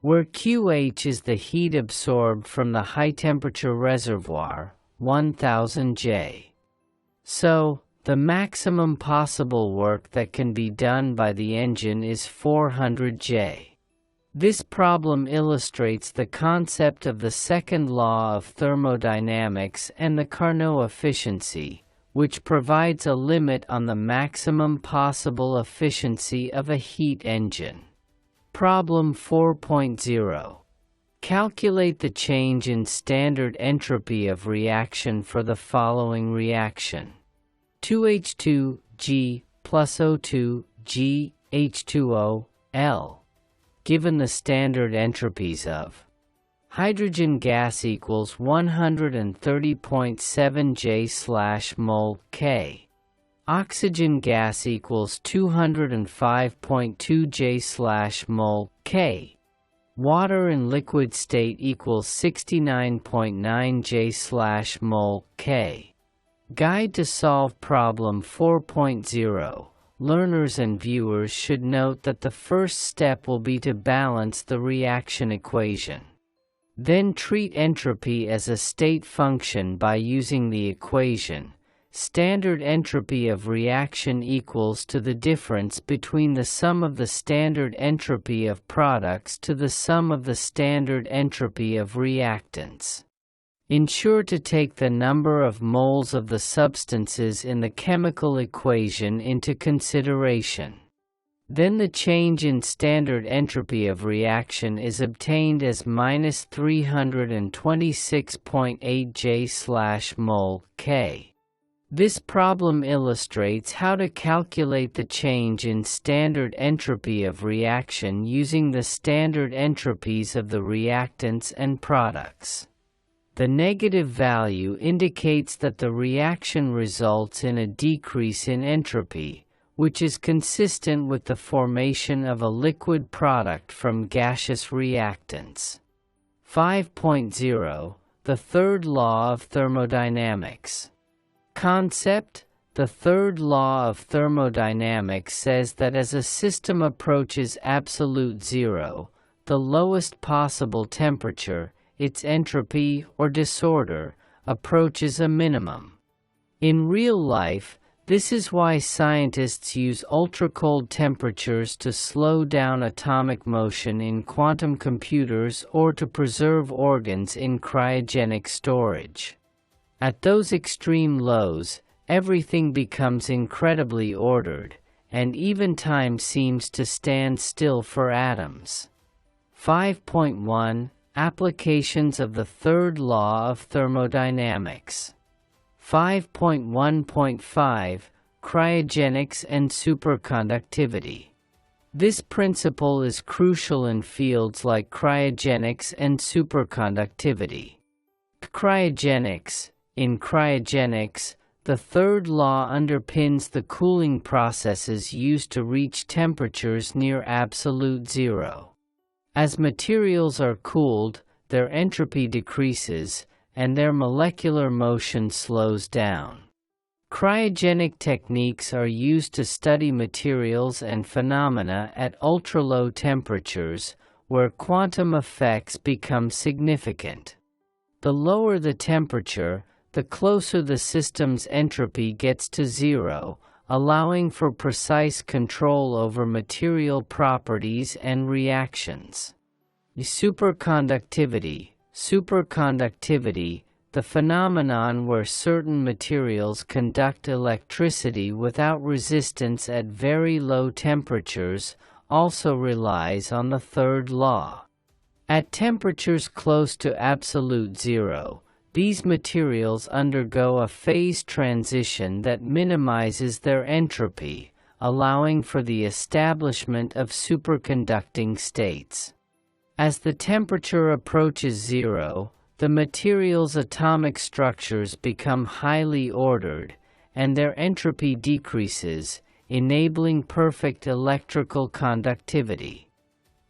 Where QH is the heat absorbed from the high-temperature reservoir, 1000 J. So, the maximum possible work that can be done by the engine is 400 J. This problem illustrates the concept of the second law of thermodynamics and the Carnot efficiency, which provides a limit on the maximum possible efficiency of a heat engine. Problem 4.0. Calculate the change in standard entropy of reaction for the following reaction. 2H2G plus O2G H2O L. Given the standard entropies of hydrogen gas equals 130.7 J/mol K. Oxygen gas equals 205.2 J/mol K. Water in liquid state equals 69.9 J/mol K. Guide to solve problem 4.0. Learners and viewers should note that the first step will be to balance the reaction equation. Then treat entropy as a state function by using the equation. Standard entropy of reaction equals to the difference between the sum of the standard entropy of products to the sum of the standard entropy of reactants. Ensure to take the number of moles of the substances in the chemical equation into consideration. Then the change in standard entropy of reaction is obtained as minus 326.8 J/mol K. This problem illustrates how to calculate the change in standard entropy of reaction using the standard entropies of the reactants and products. The negative value indicates that the reaction results in a decrease in entropy, which is consistent with the formation of a liquid product from gaseous reactants. 5.0. The Third Law of Thermodynamics. Concept: the third law of thermodynamics says that as a system approaches absolute zero, the lowest possible temperature, its entropy or disorder, approaches a minimum. In real life, this is why scientists use ultra-cold temperatures to slow down atomic motion in quantum computers or to preserve organs in cryogenic storage. At those extreme lows, everything becomes incredibly ordered, and even time seems to stand still for atoms. 5.1. Applications of the Third Law of Thermodynamics. 5.1.5. Cryogenics and superconductivity. This principle is crucial in fields like cryogenics and superconductivity. Cryogenics. In cryogenics, the third law underpins the cooling processes used to reach temperatures near absolute zero. As materials are cooled, their entropy decreases, and their molecular motion slows down. Cryogenic techniques are used to study materials and phenomena at ultra-low temperatures, where quantum effects become significant. The lower the temperature, the closer the system's entropy gets to zero, allowing for precise control over material properties and reactions. Superconductivity. Superconductivity, the phenomenon where certain materials conduct electricity without resistance at very low temperatures, also relies on the third law. At temperatures close to absolute zero, these materials undergo a phase transition that minimizes their entropy, allowing for the establishment of superconducting states. As the temperature approaches zero, the material's atomic structures become highly ordered, and their entropy decreases, enabling perfect electrical conductivity.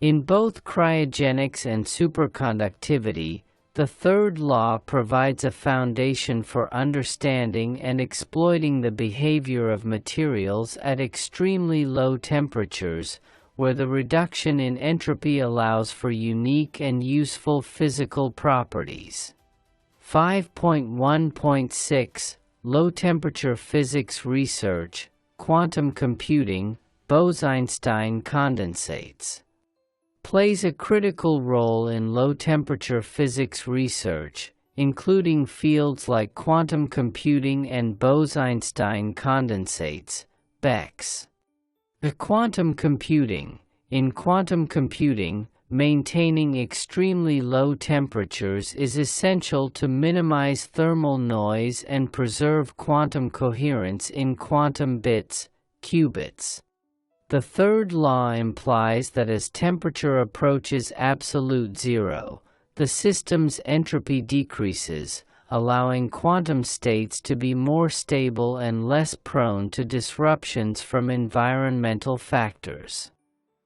In both cryogenics and superconductivity, the third law provides a foundation for understanding and exploiting the behavior of materials at extremely low temperatures, where the reduction in entropy allows for unique and useful physical properties. 5.1.6. Low-temperature physics research, quantum computing, Bose-Einstein condensates. plays a critical role in low-temperature physics research, including fields like quantum computing and Bose-Einstein condensates, BECS. In quantum computing, maintaining extremely low temperatures is essential to minimize thermal noise and preserve quantum coherence in quantum bits, qubits. The third law implies that as temperature approaches absolute zero, the system's entropy decreases, allowing quantum states to be more stable and less prone to disruptions from environmental factors.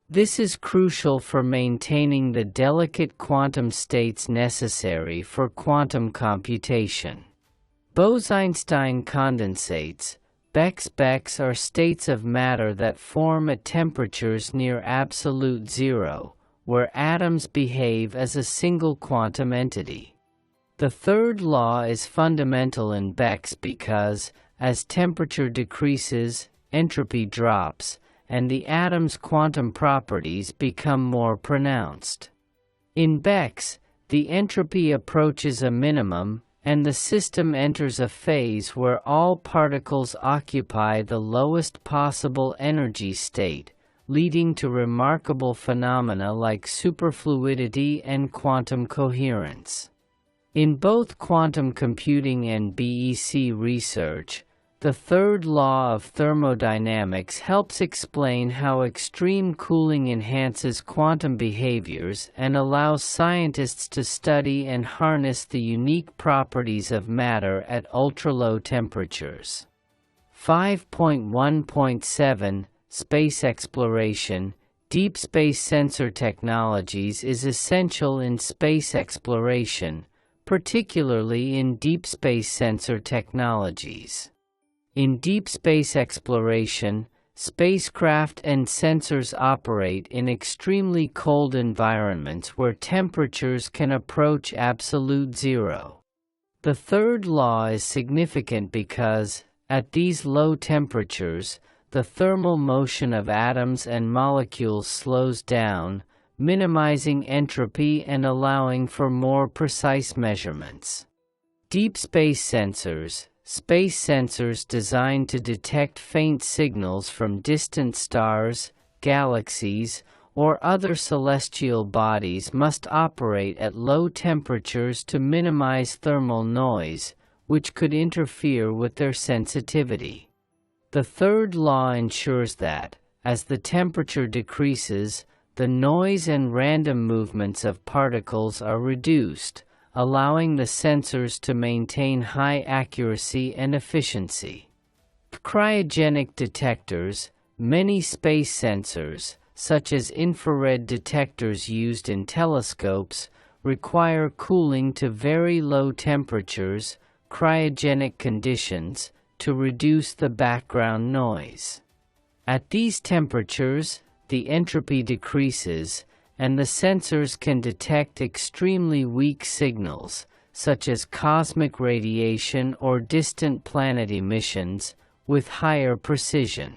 This is crucial for maintaining the delicate quantum states necessary for quantum computation. Bose-Einstein condensates, BECS are states of matter that form at temperatures near absolute zero, where atoms behave as a single quantum entity. The third law is fundamental in BECS because, as temperature decreases, entropy drops, and the atom's quantum properties become more pronounced. In BECS, the entropy approaches a minimum, and the system enters a phase where all particles occupy the lowest possible energy state, leading to remarkable phenomena like superfluidity and quantum coherence. In both quantum computing and BEC research, the third law of thermodynamics helps explain how extreme cooling enhances quantum behaviors and allows scientists to study and harness the unique properties of matter at ultra-low temperatures. 5.1.7 Space exploration. Deep space sensor technologies is essential in space exploration, particularly in deep space sensor technologies. In deep space exploration, spacecraft and sensors operate in extremely cold environments where temperatures can approach absolute zero. The third law is significant because, at these low temperatures, the thermal motion of atoms and molecules slows down, minimizing entropy and allowing for more precise measurements. Deep space sensors designed to detect faint signals from distant stars, galaxies, or other celestial bodies must operate at low temperatures to minimize thermal noise, which could interfere with their sensitivity. The third law ensures that, as the temperature decreases, the noise and random movements of particles are reduced, allowing the sensors to maintain high accuracy and efficiency. Cryogenic detectors. Many space sensors, such as infrared detectors used in telescopes, require cooling to very low temperatures, cryogenic conditions, to reduce the background noise. At these temperatures, the entropy decreases, and the sensors can detect extremely weak signals, such as cosmic radiation or distant planet emissions, with higher precision.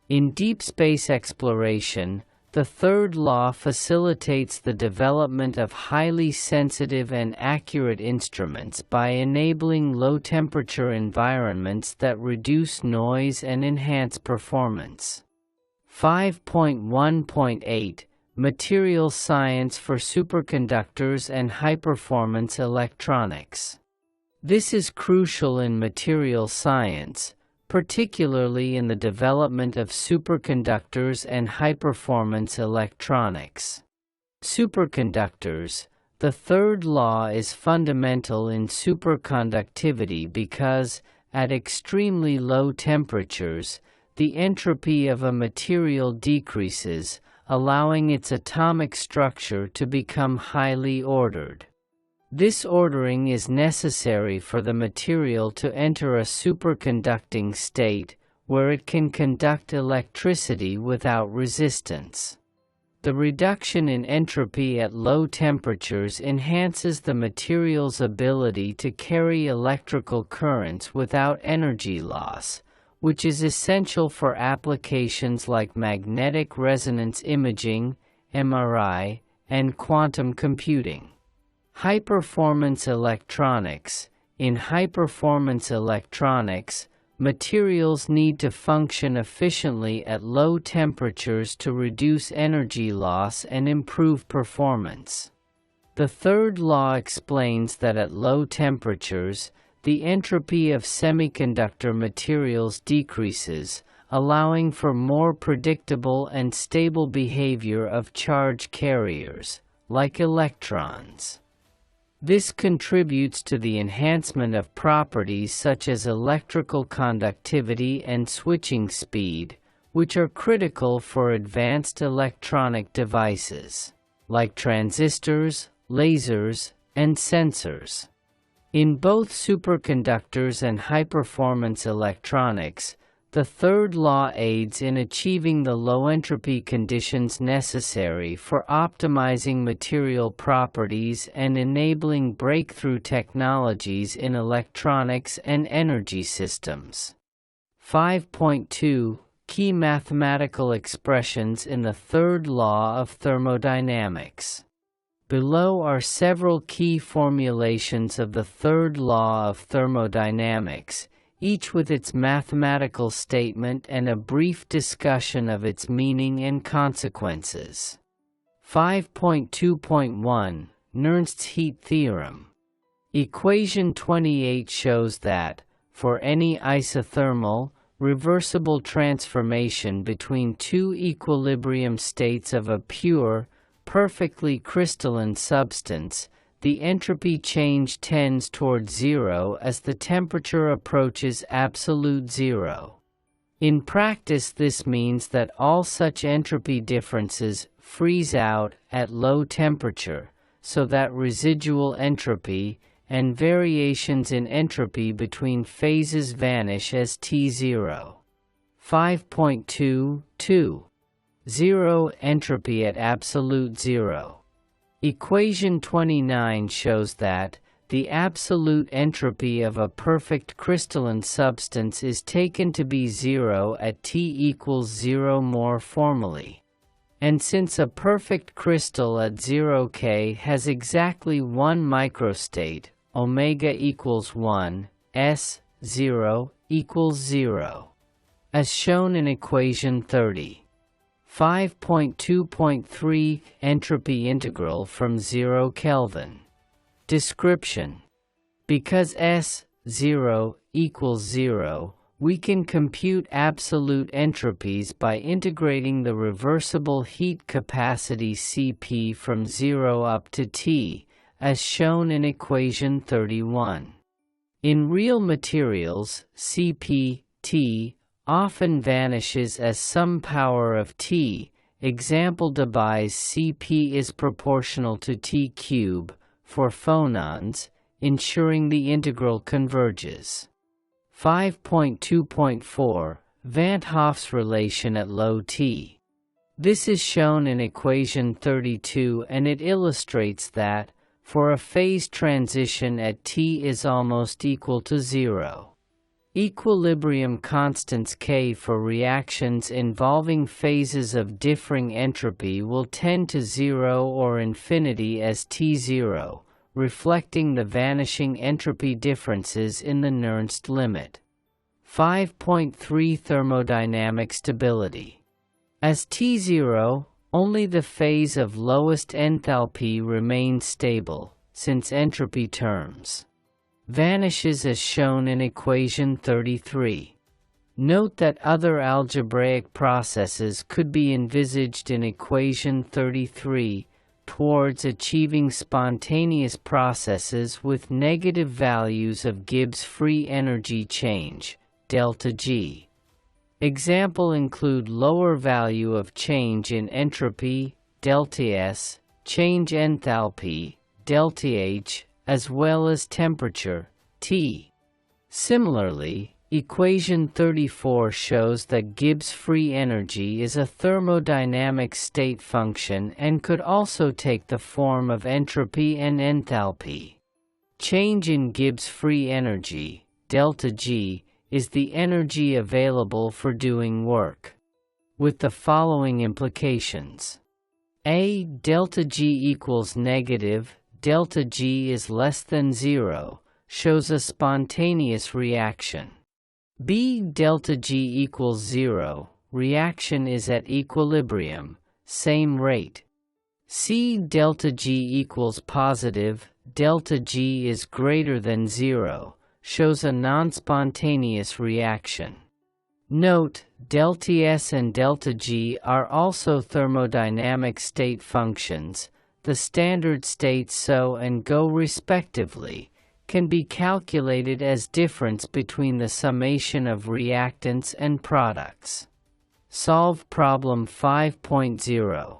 In deep space exploration, the third law facilitates the development of highly sensitive and accurate instruments by enabling low-temperature environments that reduce noise and enhance performance. 5.1.8 Material science for superconductors and high-performance electronics. This is crucial in material science, particularly in the development of superconductors and high-performance electronics. Superconductors. The third law is fundamental in superconductivity because, at extremely low temperatures, the entropy of a material decreases, allowing its atomic structure to become highly ordered. This ordering is necessary for the material to enter a superconducting state, where it can conduct electricity without resistance. The reduction in entropy at low temperatures enhances the material's ability to carry electrical currents without energy loss, which is essential for applications like magnetic resonance imaging, MRI, and quantum computing. High-performance electronics. In high-performance electronics, materials need to function efficiently at low temperatures to reduce energy loss and improve performance. The third law explains that at low temperatures, the entropy of semiconductor materials decreases, allowing for more predictable and stable behavior of charge carriers, like electrons. This contributes to the enhancement of properties such as electrical conductivity and switching speed, which are critical for advanced electronic devices, like transistors, lasers, and sensors. In both superconductors and high-performance electronics, the third law aids in achieving the low-entropy conditions necessary for optimizing material properties and enabling breakthrough technologies in electronics and energy systems. 5.2 Key mathematical expressions in the third law of thermodynamics. Below are several key formulations of the third law of thermodynamics, each with its mathematical statement and a brief discussion of its meaning and consequences. 5.2.1 Nernst's heat theorem. Equation 28 shows that, for any isothermal, reversible transformation between two equilibrium states of a pure, perfectly crystalline substance, the entropy change tends toward zero as the temperature approaches absolute zero. In practice, this means that all such entropy differences freeze out at low temperature, so that residual entropy and variations in entropy between phases vanish as T0. 5.2.2 Zero entropy at absolute zero. Equation 29 shows that the absolute entropy of a perfect crystalline substance is taken to be zero at T equals 0 more formally. And since a perfect crystal at 0 K has exactly one microstate, omega equals 1, S 0 equals 0. As shown in equation 30. 5.2.3 Entropy integral from 0 Kelvin. Description. Because S 0 equals 0, we can compute absolute entropies by integrating the reversible heat capacity Cp from 0 up to T, as shown in equation 31. In real materials, Cp, T, often vanishes as some power of T. Example Debye's Cp is proportional to T cube for phonons, ensuring the integral converges. 5.2.4 Van't Hoff's relation at low T. This is shown in equation 32, and it illustrates that, for a phase transition at T is almost equal to 0. Equilibrium constants K for reactions involving phases of differing entropy will tend to 0 or infinity as T0, reflecting the vanishing entropy differences in the Nernst limit. 5.3 Thermodynamic stability. As T0, only the phase of lowest enthalpy remains stable, since entropy terms vanishes as shown in equation 33. Note that other algebraic processes could be envisaged in equation 33 towards achieving spontaneous processes with negative values of Gibbs free energy change, delta G. Example include lower value of change in entropy, delta S, change enthalpy, delta H, as well as temperature, T. Similarly, equation 34 shows that Gibbs free energy is a thermodynamic state function and could also take the form of entropy and enthalpy. Change in Gibbs free energy, delta G, is the energy available for doing work, with the following implications. A. Delta G equals negative, delta G is less than 0, shows a spontaneous reaction. B. Delta G equals 0, reaction is at equilibrium, same rate. C. Delta G equals positive, delta G is greater than 0, shows a non-spontaneous reaction. Note, delta S and delta G are also thermodynamic state functions. The standard states SO and GO respectively can be calculated as difference between the summation of reactants and products. Solve problem 5.0.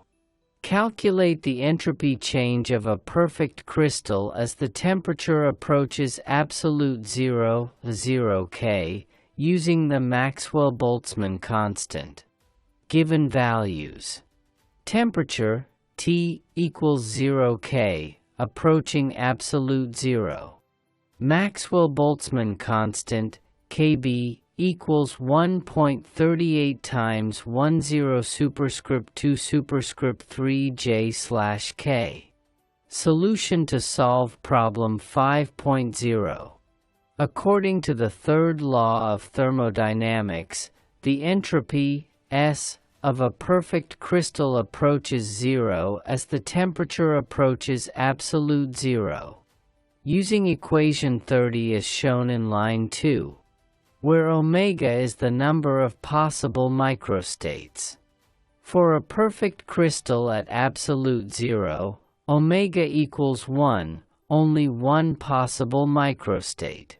Calculate the entropy change of a perfect crystal as the temperature approaches absolute zero, 0K, using the Maxwell-Boltzmann constant. Given values. Temperature, T equals 0K, approaching absolute zero. Maxwell-Boltzmann constant, Kb, equals 1.38 times 10 superscript 2 superscript 3 J/K. Solution to solve problem 5.0. According to the third law of thermodynamics, the entropy, S, of a perfect crystal approaches zero as the temperature approaches absolute zero. Using equation 30 as shown in line 2, where omega is the number of possible microstates. For a perfect crystal at absolute zero, omega equals 1, only one possible microstate.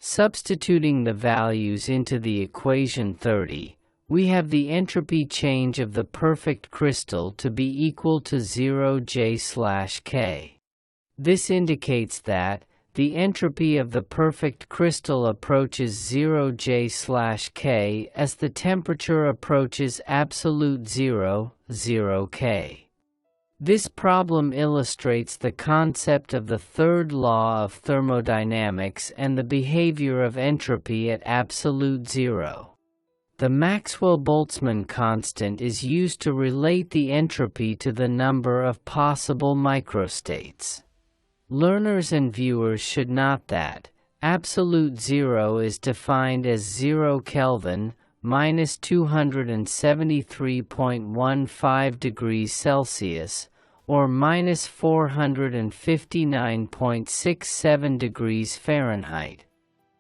Substituting the values into the equation 30, we have the entropy change of the perfect crystal to be equal to 0 J/K. This indicates that the entropy of the perfect crystal approaches 0 J/K as the temperature approaches absolute zero, 0K. This problem illustrates the concept of the third law of thermodynamics and the behavior of entropy at absolute zero. The Maxwell-Boltzmann constant is used to relate the entropy to the number of possible microstates. Learners and viewers should note that absolute zero is defined as 0 Kelvin, minus 273.15 degrees Celsius, or minus 459.67 degrees Fahrenheit.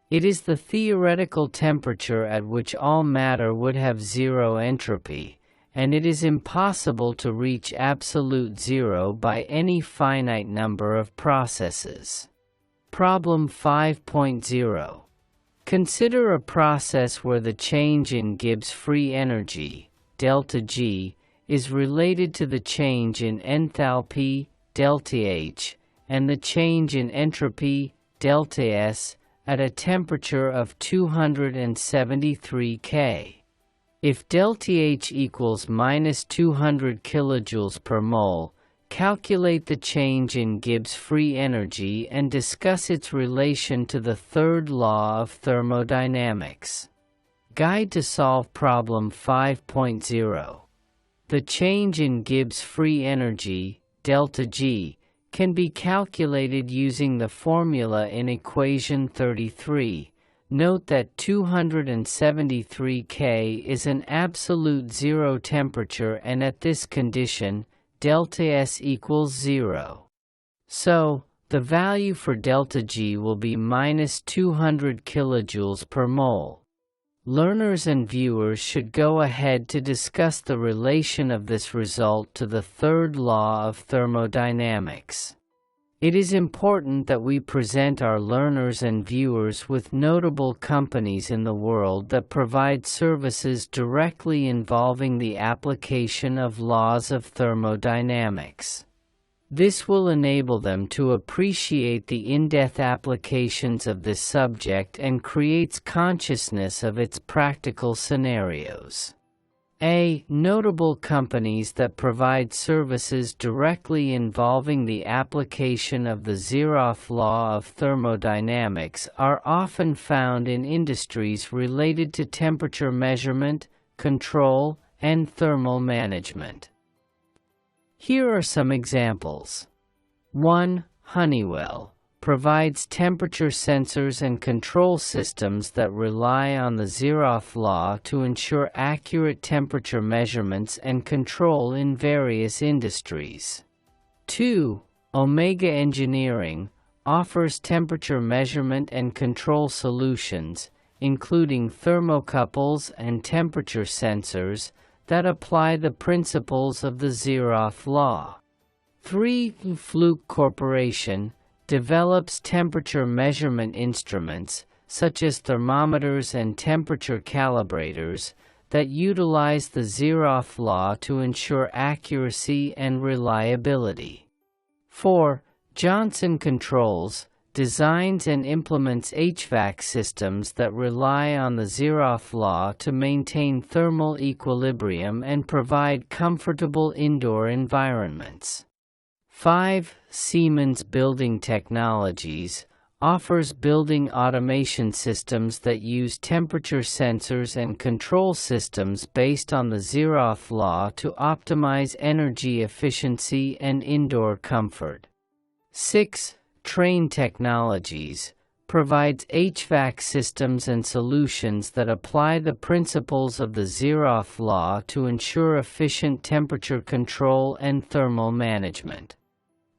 It is the theoretical temperature at which all matter would have zero entropy, and it is impossible to reach absolute zero by any finite number of processes. Problem 5.0. Consider a process where the change in Gibbs free energy, delta G, is related to the change in enthalpy, delta H, and the change in entropy, delta S, at a temperature of 273 K. If delta H equals minus 200 kilojoules per mole, calculate the change in Gibbs free energy and discuss its relation to the third law of thermodynamics. Guide to solve problem 5.0. The change in Gibbs free energy, delta G, can be calculated using the formula in equation 33. Note that 273 K is an absolute zero temperature, and at this condition, delta S equals 0. So, the value for delta G will be minus 200 kilojoules per mole. Learners and viewers should go ahead to discuss the relation of this result to the third law of thermodynamics. It is important that we present our learners and viewers with notable companies in the world that provide services directly involving the application of laws of thermodynamics. This will enable them to appreciate the in-depth applications of this subject and creates consciousness of its practical scenarios. A. Notable companies that provide services directly involving the application of the Zeroth Law of Thermodynamics are often found in industries related to temperature measurement, control, and thermal management. Here are some examples. 1. Honeywell provides temperature sensors and control systems that rely on the Zeroth Law to ensure accurate temperature measurements and control in various industries. 2. Omega Engineering offers temperature measurement and control solutions, including thermocouples and temperature sensors, that apply the principles of the Zeroth Law. 3. Fluke Corporation develops temperature measurement instruments, such as thermometers and temperature calibrators, that utilize the Zeroth Law to ensure accuracy and reliability. 4. Johnson Controls designs and implements HVAC systems that rely on the Zeroth Law to maintain thermal equilibrium and provide comfortable indoor environments. 5. Siemens Building Technologies offers building automation systems that use temperature sensors and control systems based on the Zeroth Law to optimize energy efficiency and indoor comfort. 6. Trane Technologies provides HVAC systems and solutions that apply the principles of the Zeroth Law to ensure efficient temperature control and thermal management.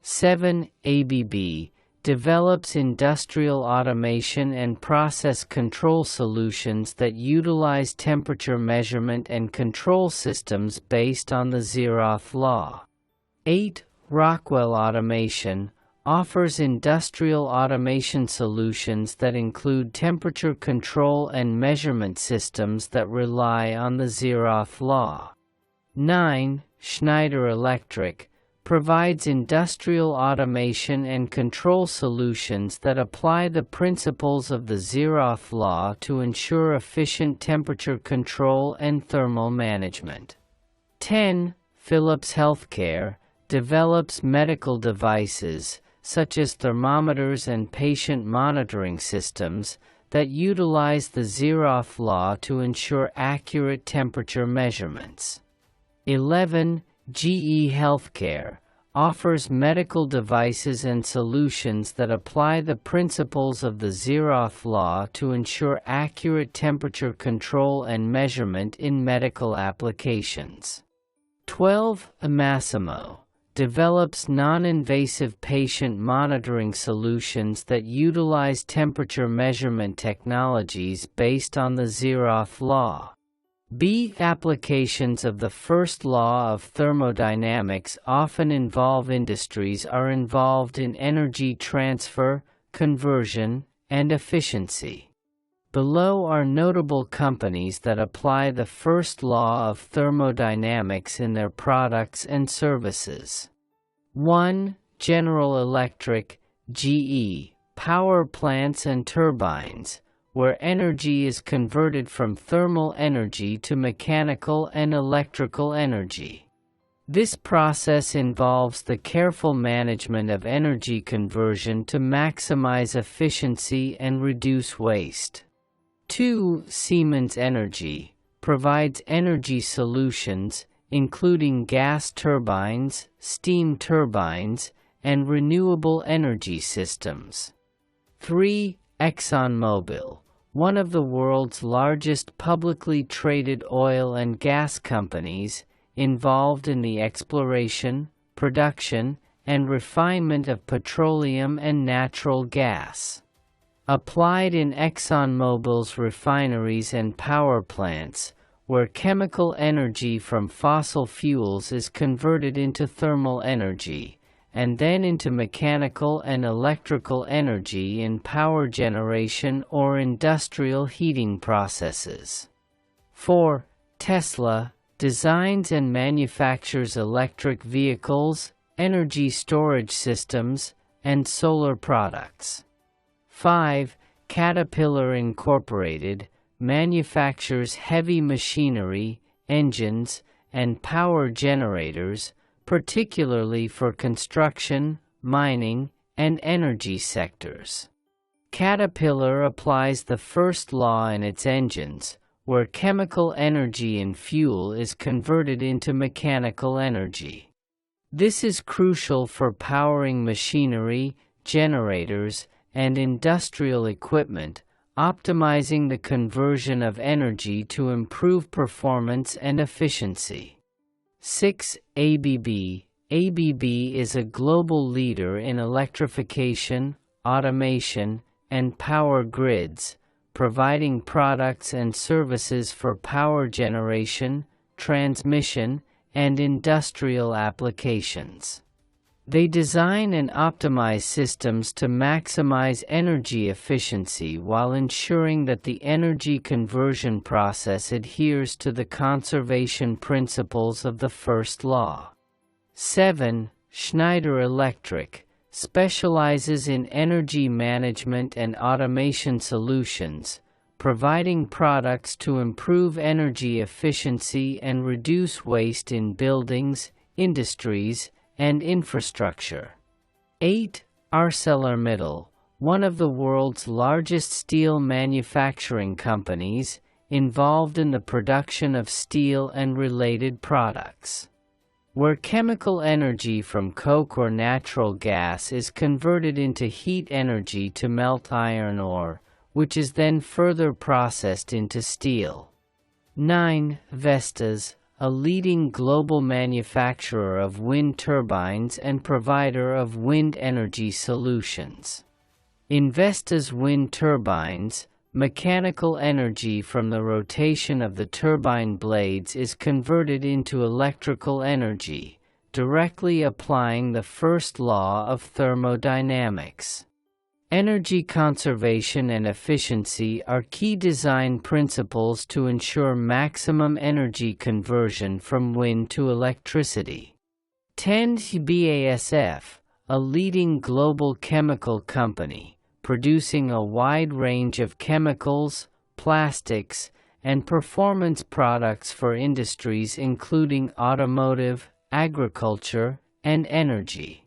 7. ABB develops industrial automation and process control solutions that utilize temperature measurement and control systems based on the Zeroth Law. 8. Rockwell Automation offers industrial automation solutions that include temperature control and measurement systems that rely on the Zeroth Law. 9. Schneider Electric provides industrial automation and control solutions that apply the principles of the Zeroth Law to ensure efficient temperature control and thermal management. 10. Philips Healthcare develops medical devices, such as thermometers and patient monitoring systems, that utilize the Zeroth Law to ensure accurate temperature measurements. 11. GE Healthcare offers medical devices and solutions that apply the principles of the Zeroth Law to ensure accurate temperature control and measurement in medical applications. 12. Masimo develops non-invasive patient monitoring solutions that utilize temperature measurement technologies based on the Zeroth Law. B. Applications of the First Law of Thermodynamics often involve industries are involved in energy transfer, conversion, and efficiency. Below are notable companies that apply the First Law of Thermodynamics in their products and services. 1. General Electric, GE, power plants and turbines, where energy is converted from thermal energy to mechanical and electrical energy. This process involves the careful management of energy conversion to maximize efficiency and reduce waste. 2. Siemens Energy provides energy solutions, including gas turbines, steam turbines, and renewable energy systems. 3. ExxonMobil, one of the world's largest publicly traded oil and gas companies, involved in the exploration, production, and refinement of petroleum and natural gas. Applied in ExxonMobil's refineries and power plants, where chemical energy from fossil fuels is converted into thermal energy, and then into mechanical and electrical energy in power generation or industrial heating processes. 4. Tesla designs and manufactures electric vehicles, energy storage systems, and solar products. 5. Caterpillar Incorporated manufactures heavy machinery, engines, and power generators, particularly for construction, mining, and energy sectors. Caterpillar applies the First Law in its engines, where chemical energy in fuel is converted into mechanical energy. This is crucial for powering machinery, generators, and industrial equipment, optimizing the conversion of energy to improve performance and efficiency. 6. ABB. ABB is a global leader in electrification, automation, and power grids, providing products and services for power generation, transmission, and industrial applications. They design and optimize systems to maximize energy efficiency while ensuring that the energy conversion process adheres to the conservation principles of the First Law. 7. Schneider Electric specializes in energy management and automation solutions, providing products to improve energy efficiency and reduce waste in buildings, industries, and infrastructure. 8. ArcelorMittal, one of the world's largest steel manufacturing companies, involved in the production of steel and related products. Where chemical energy from coke or natural gas is converted into heat energy to melt iron ore, which is then further processed into steel. 9. Vestas, a leading global manufacturer of wind turbines and provider of wind energy solutions. In Vestas wind turbines, mechanical energy from the rotation of the turbine blades is converted into electrical energy, directly applying the First Law of Thermodynamics. Energy conservation and efficiency are key design principles to ensure maximum energy conversion from wind to electricity. 10. BASF, a leading global chemical company, producing a wide range of chemicals, plastics, and performance products for industries including automotive, agriculture, and energy.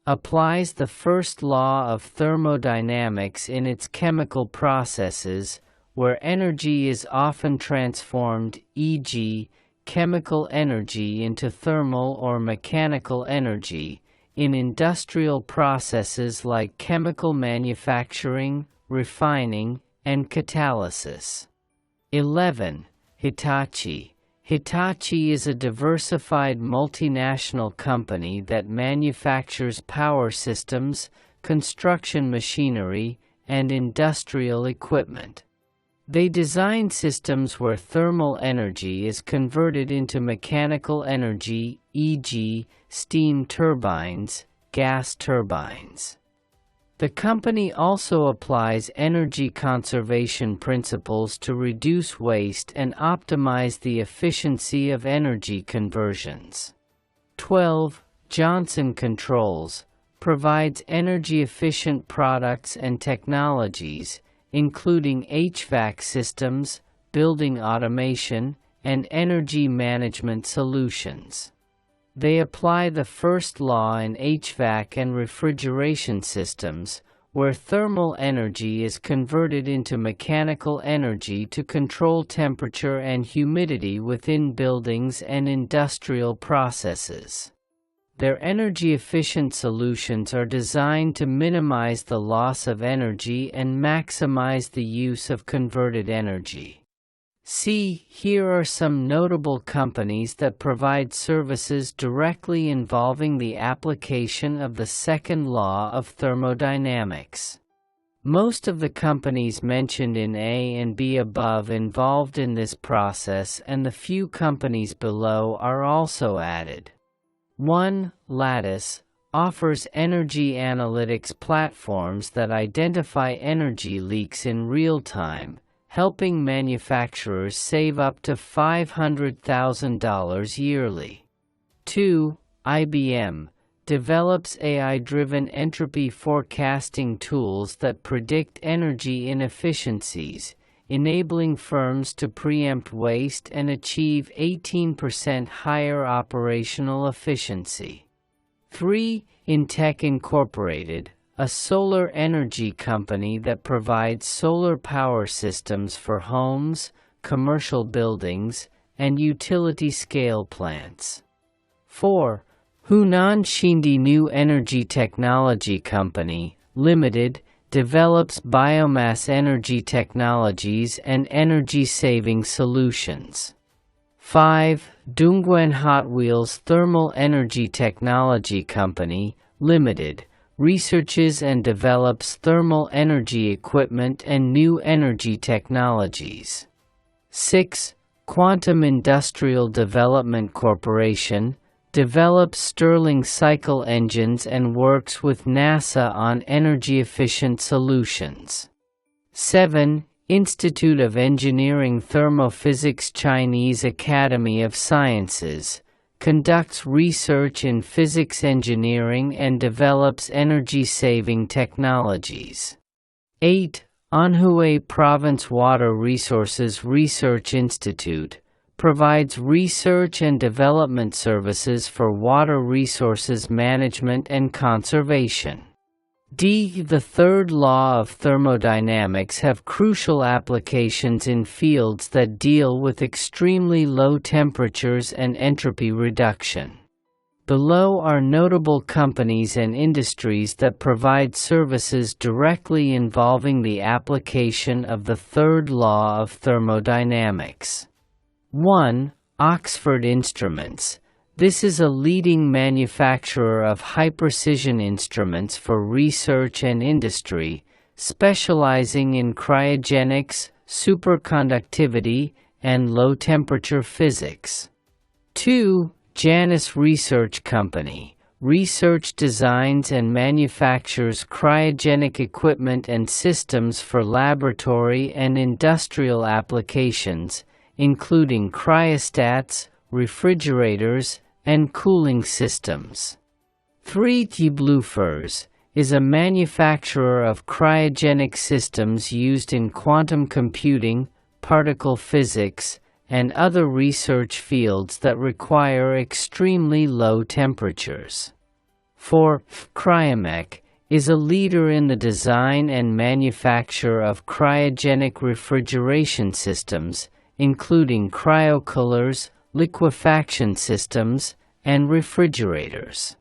Applies the First Law of Thermodynamics in its chemical processes, where energy is often transformed, e.g., chemical energy into thermal or mechanical energy, in industrial processes like chemical manufacturing, refining, and catalysis. 11. Hitachi. Hitachi is a diversified multinational company that manufactures power systems, construction machinery, and industrial equipment. They design systems where thermal energy is converted into mechanical energy, e.g., steam turbines, gas turbines. The company also applies energy conservation principles to reduce waste and optimize the efficiency of energy conversions. 12. Johnson Controls provides energy-efficient products and technologies, including HVAC systems, building automation, and energy management solutions. They apply the First Law in HVAC and refrigeration systems, where thermal energy is converted into mechanical energy to control temperature and humidity within buildings and industrial processes. Their energy-efficient solutions are designed to minimize the loss of energy and maximize the use of converted energy. See, here are some notable companies that provide services directly involving the application of the second law of thermodynamics. Most of the companies mentioned in A and B above involved in this process, and the few companies below are also added. 1. Lattice offers energy analytics platforms that identify energy leaks in real time, helping manufacturers save up to $500,000 yearly. 2. IBM develops AI-driven entropy forecasting tools that predict energy inefficiencies, enabling firms to preempt waste and achieve 18% higher operational efficiency. 3. Intech Incorporated, a solar energy company that provides solar power systems for homes, commercial buildings, and utility-scale plants. 4. Hunan Xindi New Energy Technology Company, Limited, develops biomass energy technologies and energy-saving solutions. 5. Dongguan Hot Wheels Thermal Energy Technology Company, Limited, researches and develops thermal energy equipment and new energy technologies. 6. Quantum Industrial Development Corporation, develops Stirling cycle engines and works with NASA on energy-efficient solutions. 7. Institute of Engineering Thermophysics Chinese Academy of Sciences, conducts research in physics engineering and develops energy-saving technologies. 8. Anhui Province Water Resources Research Institute, provides research and development services for water resources management and conservation. D. The Third Law of Thermodynamics have crucial applications in fields that deal with extremely low temperatures and entropy reduction. Below are notable companies and industries that provide services directly involving the application of the Third Law of Thermodynamics. 1. Oxford Instruments. This is a leading manufacturer of high-precision instruments for research and industry, specializing in cryogenics, superconductivity, and low-temperature physics. 2. Janus Research Company. Research designs and manufactures cryogenic equipment and systems for laboratory and industrial applications, including cryostats, refrigerators, and cooling systems. 3. Bluefers is a manufacturer of cryogenic systems used in quantum computing, particle physics, and other research fields that require extremely low temperatures. 4. Cryomech is a leader in the design and manufacture of cryogenic refrigeration systems, including cryocoolers, liquefaction systems, and refrigerators.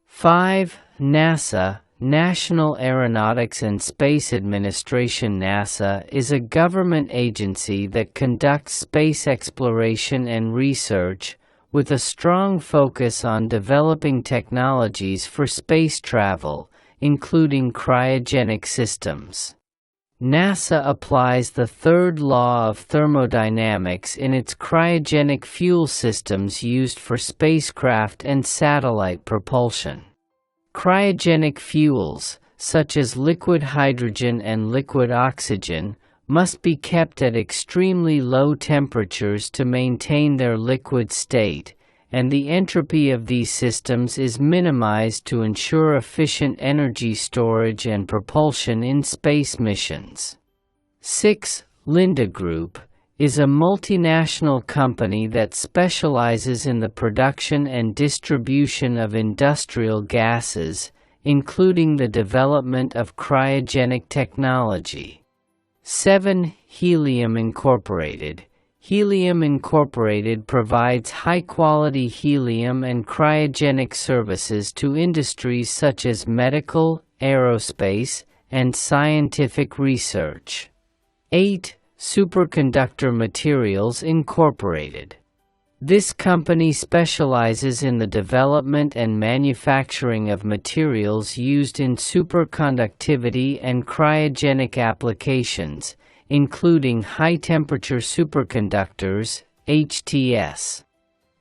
5. NASA, National Aeronautics and Space Administration. NASA is a government agency that conducts space exploration and research, with a strong focus on developing technologies for space travel, including cryogenic systems. NASA applies the Third Law of Thermodynamics in its cryogenic fuel systems used for spacecraft and satellite propulsion. Cryogenic fuels, such as liquid hydrogen and liquid oxygen, must be kept at extremely low temperatures to maintain their liquid state, and the entropy of these systems is minimized to ensure efficient energy storage and propulsion in space missions. 6. Linde Group is a multinational company that specializes in the production and distribution of industrial gases, including the development of cryogenic technology. 7. Helium Incorporated. Helium Incorporated provides high-quality helium and cryogenic services to industries such as medical, aerospace, and scientific research. 8. Superconductor Materials Incorporated. This company specializes in the development and manufacturing of materials used in superconductivity and cryogenic applications, including high-temperature superconductors, HTS.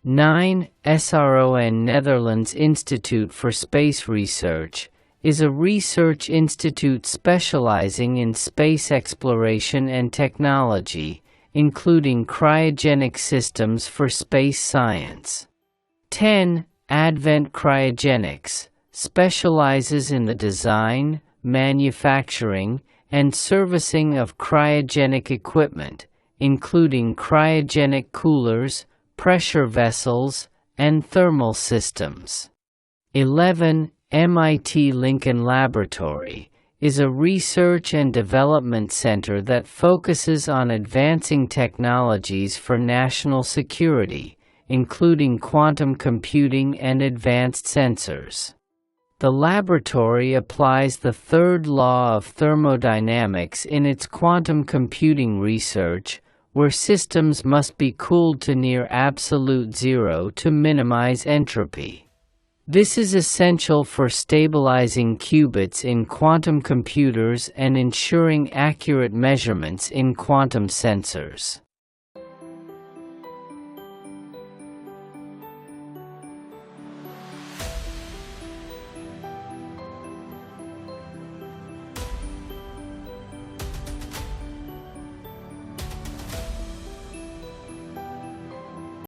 9. SRON Netherlands Institute for Space Research is a research institute specializing in space exploration and technology, including cryogenic systems for space science. 10. Advent Cryogenics specializes in the design, manufacturing, and servicing of cryogenic equipment, including cryogenic coolers, pressure vessels, and thermal systems. 11. MIT Lincoln Laboratory is a research and development center that focuses on advancing technologies for national security, including quantum computing and advanced sensors. The laboratory applies the third law of thermodynamics in its quantum computing research, where systems must be cooled to near absolute zero to minimize entropy. This is essential for stabilizing qubits in quantum computers and ensuring accurate measurements in quantum sensors.